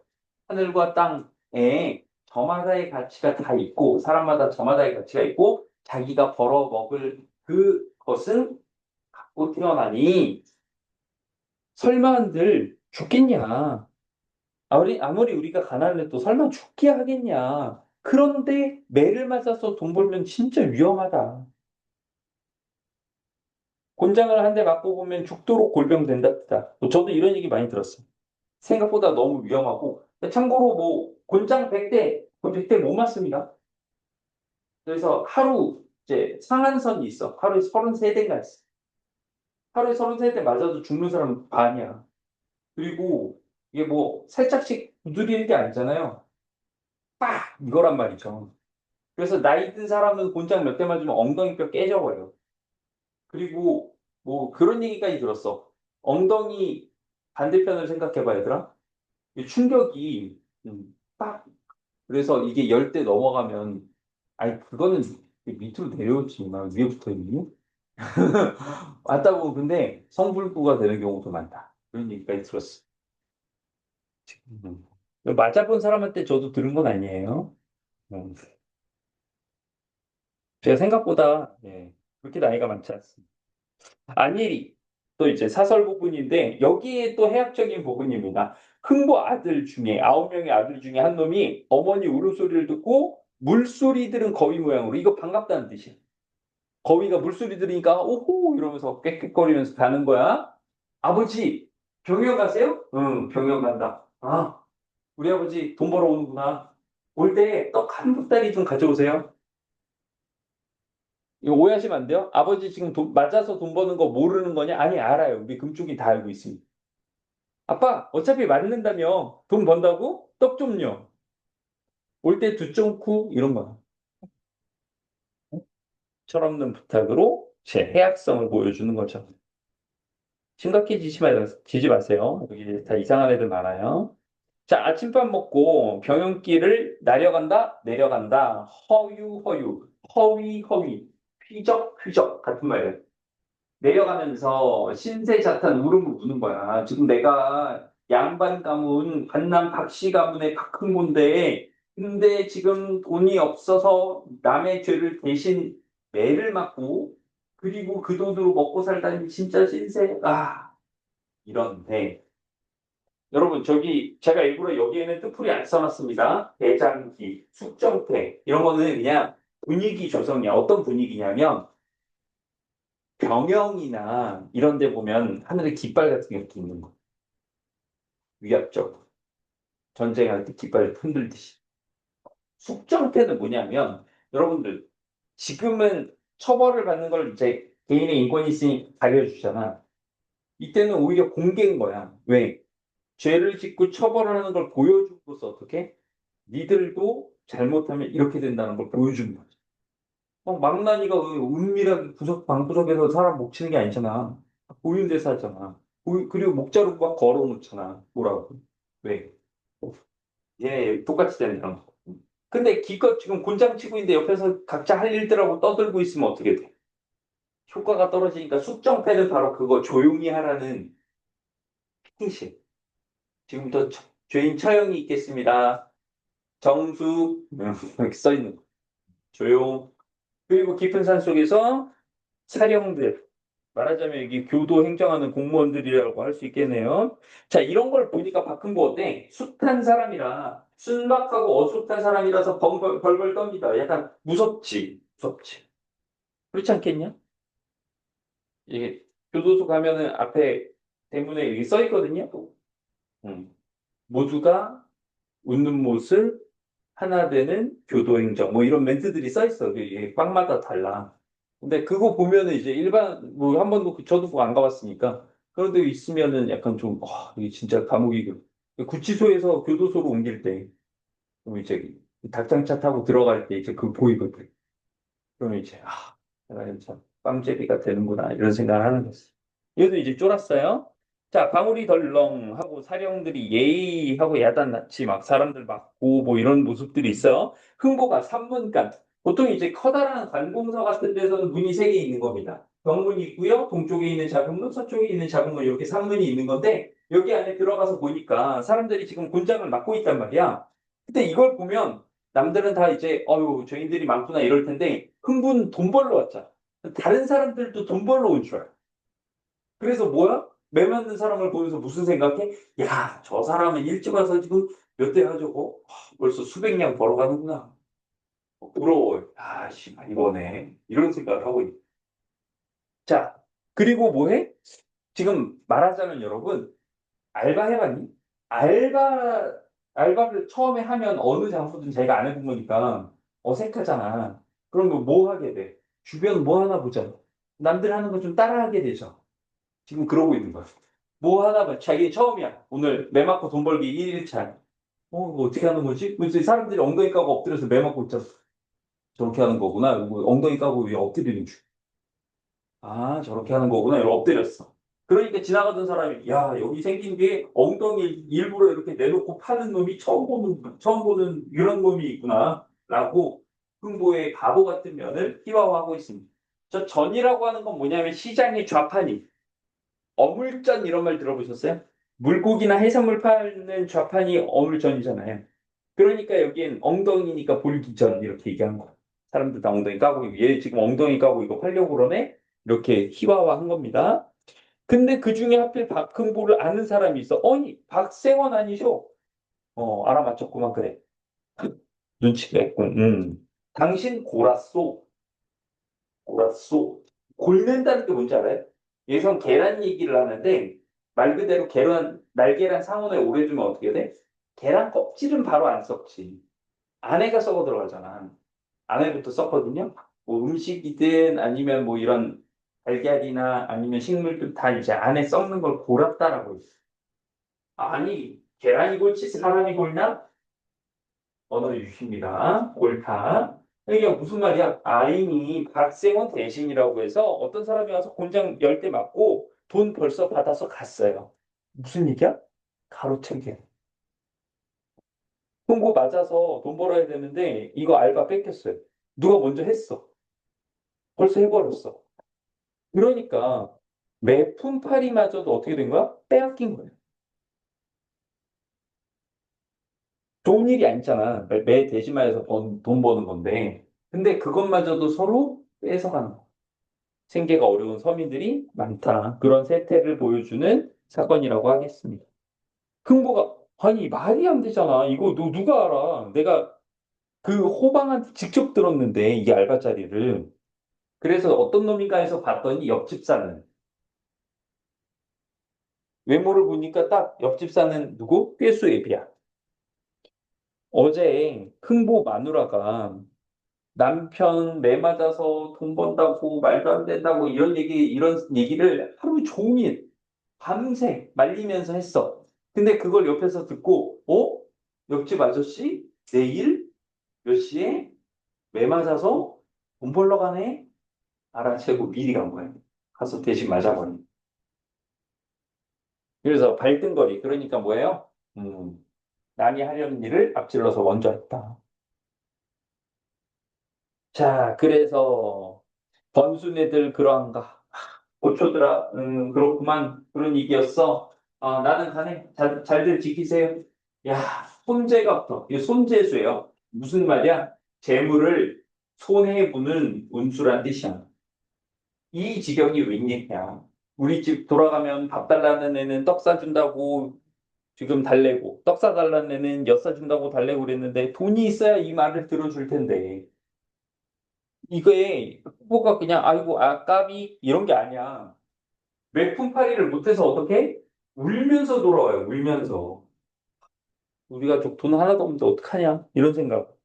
하늘과 땅에 저마다의 가치가 다 있고, 사람마다 저마다의 가치가 있고, 자기가 벌어먹을 그것은 갖고 태어나니, 설마 한들 죽겠냐? 아무리 우리가 가난해도 설마 죽게 하겠냐? 그런데 매를 맞아서 돈 벌면 진짜 위험하다. 곤장을 한 대 맞고 보면 죽도록 골병 된답니다. 저도 이런 얘기 많이 들었어요. 생각보다 너무 위험하고. 참고로 뭐 곤장 100대, 그 100대 못 맞습니다. 그래서 하루 이제 상한선이 있어. 하루에 33대가 있어. 하루에 33대 맞아도 죽는 사람은 반이야. 그리고 이게 뭐 살짝씩 두드리는 게 아니잖아요. 빡! 이거란 말이죠. 그래서 나이 든 사람은 곤장 몇 대 맞으면 엉덩이뼈 깨져버려. 그리고 뭐 그런 얘기까지 들었어. 엉덩이 반대편을 생각해봐, 얘들아. 이 충격이 빡! 그래서 이게 10대 넘어가면 아니 그거는 밑으로 내려오지 막 위에 붙어 있니? 왔다 보면 근데 성불구가 되는 경우도 많다. 그런 얘기까지 들었어. 음. 맞아본 사람한테 저도 들은 건 아니에요. 음. 제가 생각보다 예, 그렇게 나이가 많지 않습니다. 안일이 또 이제 사설 부분인데 여기에 또 해학적인 부분입니다. 흥부 아들 중에 9명의 아들 중에 한 놈이 어머니 울음소리를 듣고 물소리 들은 거위 모양으로 이거 반갑다는 뜻이야. 거위가 물소리 들으니까 오호 이러면서 꽥꽥거리면서 가는 거야. 아버지 병영 가세요? 응 병영 간다. 아 우리 아버지 돈 벌어 오는구나. 올 때 떡 한 보따리 좀 가져오세요. 이거 오해하시면 안 돼요. 아버지 지금 맞아서 돈 버는 거 모르는 거냐? 아니 알아요. 우리 금쪽이 다 알고 있습니다. 아빠 어차피 맞는다며 돈 번다고? 떡 좀요. 올 때 두 쫑쿠 이런 거야. 철없는 부탁으로 제 해악성을 보여주는 거죠. 지지 마세요. 여기 다 이상한 애들 많아요. 자, 아침밥 먹고 병영길을 내려간다, 내려간다. 허유, 허유, 허위, 허위, 휘적, 휘적 같은 말이에요. 내려가면서 신세자탄 울음을 우는 거야. 지금 내가 양반 가문, 관남 박씨 가문의 박흥고인데, 근데 지금 돈이 없어서 남의 죄를 대신 매를 맞고, 그리고 그 돈으로 먹고 살다니 진짜 신세. 아, 이런데. 여러분, 저기 제가 일부러 여기에는 뜻풀이 안 써놨습니다. 대장기, 숙정태 이런 거는 그냥 분위기 조성이야. 어떤 분위기냐면 병영이나 이런 데 보면 하늘에 깃발 같은 게 이렇게 있는 거. 위압적. 전쟁할 때 깃발 흔들듯이. 숙정태는 뭐냐면 여러분들 지금은 처벌을 받는 걸 이제 개인의 인권이 있으니 가려주잖아. 이때는 오히려 공개인 거야. 왜? 죄를 짓고 처벌하는 걸 보여주고서 어떻게? 니들도 잘못하면 이렇게 된다는 걸 보여주는 거지. 망나니가 은밀하게 방구석에서 사람 목 치는 게 아니잖아. 보이는 데서 하잖아. 그리고 목자루 막 걸어 놓잖아. 뭐라고. 왜? 예, 똑같이 되는 거. 근데 기껏 지금 곤장 치고 있는데 옆에서 각자 할 일들하고 떠들고 있으면 어떻게 돼? 효과가 떨어지니까 숙정패는 바로 그거 조용히 하라는 피신. 지금부터 죄인 처형이 있겠습니다. 정숙, 이렇게 써 있는 거. 조용. 그리고 깊은 산 속에서 사령들, 말하자면 여기 교도 행정하는 공무원들이라고 할 수 있겠네요. 자, 이런 걸 보니까 박흥고 어때? 숱한 사람이라, 순박하고 어슷한 사람이라서 벌벌 떱니다. 약간 무섭지, 무섭지. 그렇지 않겠냐? 이게 교도소 가면은 앞에 대문에 여기 써 있거든요. 음. 모두가 웃는 모습 하나 되는 교도행정 뭐 이런 멘트들이 써 있어. 이게 빵마다 달라. 근데 그거 보면은 이제 일반 뭐 한 번도 저도 그거 안 가봤으니까 그런 데 있으면은 약간 좀 이게 진짜 감옥이 구치소에서 교도소로 옮길 때 그럼 이제 닭장차 타고 들어갈 때 이제 그 보이거든. 그러면 이제 내가 참 빵제비가 되는구나 이런 생각을 하는 거지. 얘도 이제 쫄았어요. 자, 방울이 덜렁 하고 사령들이 예의하고 야단났지 막 사람들 맞고 뭐 이런 모습들이 있어요. 흥보가 산문간 보통 이제 커다란 관공서 같은 데서는 문이 세 개 있는 겁니다. 정문이 있고요. 동쪽에 있는 작은 문, 서쪽에 있는 작은 문 이렇게 산문이 있는 건데 여기 안에 들어가서 보니까 사람들이 지금 곤장을 맡고 있단 말이야. 근데 이걸 보면 남들은 다 이제 어유 죄인들이 많구나 이럴 텐데 흥분 돈 벌러 왔잖아. 다른 사람들도 돈 벌러 온 줄 알아. 그래서 뭐야? 매 맞는 사람을 보면서 무슨 생각해? 야, 저 사람은 일찍 와서 지금 몇 대 가지고 벌써 수백 냥 벌어가는구나. 부러워. 아, 씨, 이거네. 이런 생각을 하고 있. 자, 그리고 뭐해? 지금 말하자면 여러분, 알바 해봤니? 알바, 알바를 처음에 하면 어느 장소든 자기가 안 해본 거니까 어색하잖아. 그럼 뭐 하게 돼? 주변 뭐 하나 보자. 남들 하는 거 좀 따라하게 되죠. 지금 그러고 있는 거야. 뭐 하나 봐. 자기 처음이야. 오늘 매 맞고 돈 벌기 1일차. 이거 어떻게 하는 거지? 그래서 사람들이 엉덩이 까고 엎드려서 매 맞고 있잖아. 저렇게 하는 거구나. 이거 엉덩이 까고 왜 엎드리는 줄. 아, 저렇게 하는 거구나. 이러고 엎드렸어. 그러니까 지나가던 사람이, 야, 여기 생긴 게 엉덩이 일부러 이렇게 내놓고 파는 놈이 처음 보는 이런 놈이 있구나. 라고 흥보의 바보 같은 면을 희화화하고 있습니다. 저 전이라고 하는 건 뭐냐면 시장의 좌판이. 어물전 이런 말 들어보셨어요? 물고기나 해산물 파는 좌판이 어물전이잖아요. 그러니까 여기엔 엉덩이니까 볼기전 이렇게 얘기한 거야. 사람들 다 엉덩이 까고 얘 지금 엉덩이 까고 이거 팔려고 그러네? 이렇게 희화화한 겁니다. 근데 그 중에 하필 박흥보를 아는 사람이 있어. 어이, 박생원 아니죠? 알아맞혔구만 그래. 눈치가 있군. 당신 골았소. 골았소. 골는다는 게 뭔지 알아요? 여기선 계란 얘기를 하는데 말 그대로 계란, 날계란 상온에 오래 두면 어떻게 돼? 계란 껍질은 바로 안 썩지. 안에가 썩어 들어가잖아. 안에부터 썩거든요. 뭐 음식이든 아니면 뭐 이런 달걀이나 아니면 식물들 다 이제 안에 썩는 걸 골았다라고 했어. 아니, 계란이 골치 사람이 골나? 언어 유희입니다. 옳다. 이게 무슨 말이야? 아인이 박생원 대신이라고 해서 어떤 사람이 와서 곤장 10대 맞고 돈 벌써 받아서 갔어요. 무슨 얘기야? 가로채기. 홍보 맞아서 돈 벌어야 되는데 이거 알바 뺏겼어요. 누가 먼저 했어. 벌써 해버렸어. 그러니까 매품팔이마저도 어떻게 된 거야? 빼앗긴 거예요. 좋은 일이 아니잖아. 매 대지마에서 돈 버는 건데. 근데 그것마저도 서로 뺏어가는 거야. 생계가 어려운 서민들이 많다. 그런 세태를 보여주는 사건이라고 하겠습니다. 흥보가 아니 말이 안 되잖아. 이거 누가 알아? 내가 그 호방한테 직접 들었는데 이 알바자리를. 그래서 어떤 놈인가 해서 봤더니 옆집 사는 외모를 보니까 딱 옆집 사는 누구? 꾀수 애비야. 어제 흥보 마누라가 남편 매 맞아서 돈 번다고 말도 안 된다고 이런 얘기를 하루 종일 밤새 말리면서 했어. 근데 그걸 옆에서 듣고, 옆집 아저씨 내일 몇 시에 매 맞아서 돈 벌러 가네? 알아채고 미리 간 거야. 가서 대신 맞아버린. 그래서 발등거리. 그러니까 뭐예요? 남이 하려는 일을 앞질러서 먼저 했다. 자, 그래서 번순애들 그러한가? 고초들아, 그렇구만. 그런 얘기였어. 나는 가네. 잘들 지키세요. 야, 손재가부터. 이거 손재수예요. 무슨 말이야? 재물을 손해 보는 운수란 뜻이야. 이 지경이 웬일이야. 우리 집 돌아가면 밥 달라는 애는 떡 사준다고 지금 달래고, 떡 사달라는 애는 엿 사준다고 달래고 그랬는데, 돈이 있어야 이 말을 들어줄 텐데. 이거에 후보가 그냥, 아이고, 까비, 이런 게 아니야. 외풍파리를 못해서 어떻게? 울면서 돌아와요, 울면서. 우리가 돈 하나도 없는데 어떡하냐? 이런 생각.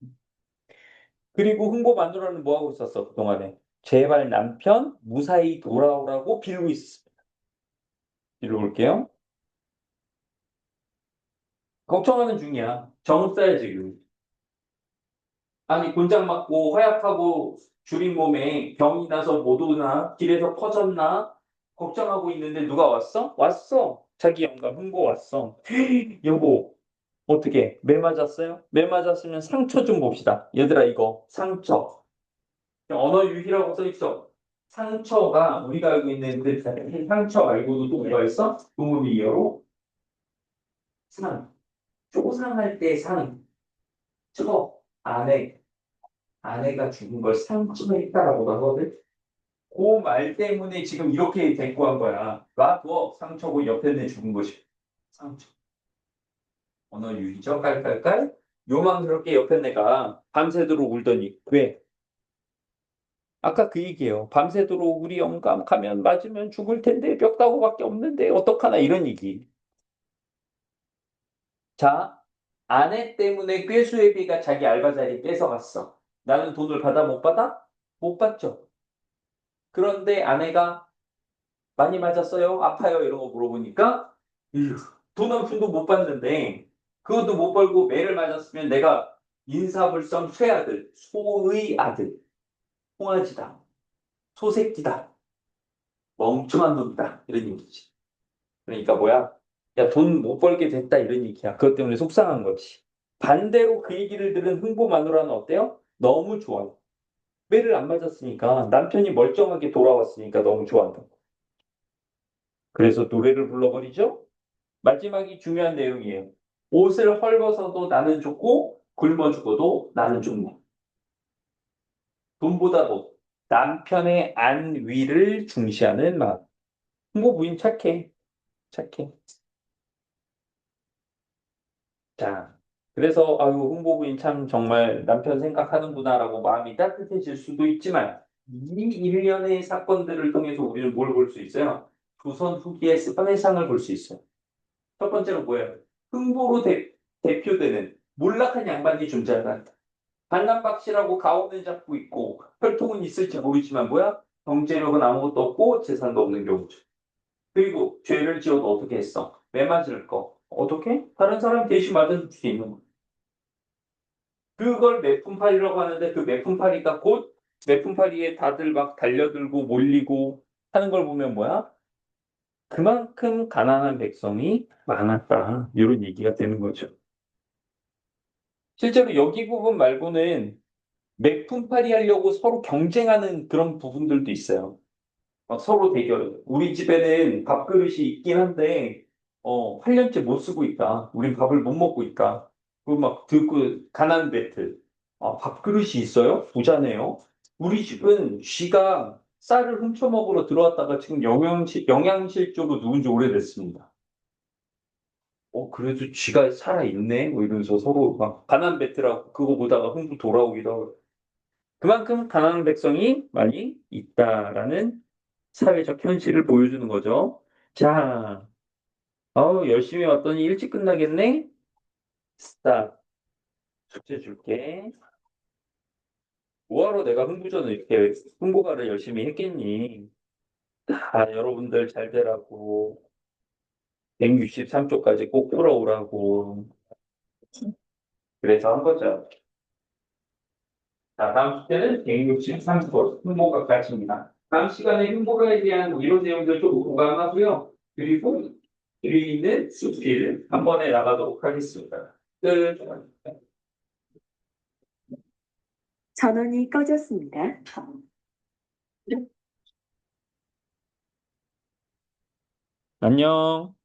그리고 흥보 마누라는 뭐 하고 있었어, 그동안에? 제발 남편 무사히 돌아오라고 빌고 있습니다. 빌어볼게요. 걱정하는 중이야. 정 써야 지금. 아니, 곤장 맞고 허약하고 줄인 몸에 병이 나서 못 오나? 길에서 퍼졌나? 걱정하고 있는데 누가 왔어? 왔어. 자기 영감 흥보 왔어. 여보, 어떻게? 매 맞았어요? 매 맞았으면 상처 좀 봅시다. 얘들아, 이거 상처. 언어 유희라고 써 있어. 상처가 우리가 알고 있는 그 상처 말고도 또 뭐가 있어? 동음이어로 상. 쪼상할 때 상. 처. 아내가 죽은 걸 상처했다라고 하거든. 그 말 때문에 지금 이렇게 데리고 한 거야. 놔둬. 상처고 옆에 내 죽은 것이. 상처. 언어 유희죠? 깔깔깔. 요망스럽게 옆에 내가 밤새도록 울더니 왜? 아까 그 얘기예요. 밤새도록 우리 영감 가면 맞으면 죽을 텐데 벽다구밖에 없는데 어떡하나 이런 얘기. 자, 아내 때문에 꾀수애비가 자기 알바 자리 뺏어갔어. 나는 돈을 받아 못 받아? 못 받죠. 그런데 아내가 많이 맞았어요? 아파요? 이런 거 물어보니까 돈 한 푼도 못 받는데 그것도 못 벌고 매를 맞았으면 내가 인사불성 쇠아들, 소의 아들, 송아지다, 소새끼다, 멍청한 놈이다 이런 얘기지. 그러니까 뭐야? 야, 돈 못 벌게 됐다 이런 얘기야. 그것 때문에 속상한 거지. 반대로 그 얘기를 들은 흥부 마누라는 어때요? 너무 좋아요. 매를 안 맞았으니까 남편이 멀쩡하게 돌아왔으니까 너무 좋아한다. 그래서 노래를 불러버리죠. 마지막이 중요한 내용이에요. 옷을 헐벗어도 나는 좋고 굶어 죽어도 나는 좋네. 돈보다도 남편의 안위를 중시하는 마음. 흥부 부인 착해. 착해. 자, 그래서 아유 흥부 부인 참 정말 남편 생각하는구나라고 마음이 따뜻해질 수도 있지만 이 일련의 사건들을 통해서 우리는 뭘 볼 수 있어요? 조선 후기의 사회상을 볼 수 있어요. 첫 번째는 뭐예요? 흥부로 대표되는 몰락한 양반이 존재한다. 반란박씨라고 가오는 잡고 있고 혈통은 있을지 모르지만 뭐야? 경제력은 아무것도 없고 재산도 없는 경우죠. 그리고 죄를 지어도 어떻게 했어? 매 맞을 거. 어떻게? 다른 사람 대신 맞을 수 있는 거. 그걸 매품팔이라고 하는데 그 매품팔이가 곧 매품팔이에 다들 막 달려들고 몰리고 하는 걸 보면 뭐야? 그만큼 가난한 백성이 많았다. 이런 얘기가 되는 거죠. 실제로 여기 부분 말고는 맥품팔이 하려고 서로 경쟁하는 그런 부분들도 있어요. 막 서로 대결. 우리 집에는 밥그릇이 있긴 한데, 8년째 못 쓰고 있다. 우린 밥을 못 먹고 있다. 그거 막 듣고, 가난 배틀. 아, 밥그릇이 있어요? 부자네요. 우리 집은 쥐가 쌀을 훔쳐 먹으러 들어왔다가 지금 영양실조로 누운 지 오래됐습니다. 그래도 쥐가 살아있네? 뭐 이러면서 서로 막 가난 배틀하고 그거 보다가 흥분 돌아오기도 하고. 그만큼 가난한 백성이 많이 있다라는 사회적 현실을 보여주는 거죠. 자, 열심히 왔더니 일찍 끝나겠네? 스탑. 숙제 줄게. 뭐하러 내가 흥부전을 이렇게 흥부가를 열심히 했겠니? 여러분들 잘 되라고 163쪽까지 꼭 풀어오라고 그래서 한 거죠. 자, 다음 숙제는 163쪽 흥부가까지입니다. 다음 시간에 흥부가에 대한 이론 내용들 좀 보강하고요. 그리고 뒤에 있는 수필 한 번에 나가도록 하겠습니다. 끝. 전원이 꺼졌습니다. 안녕.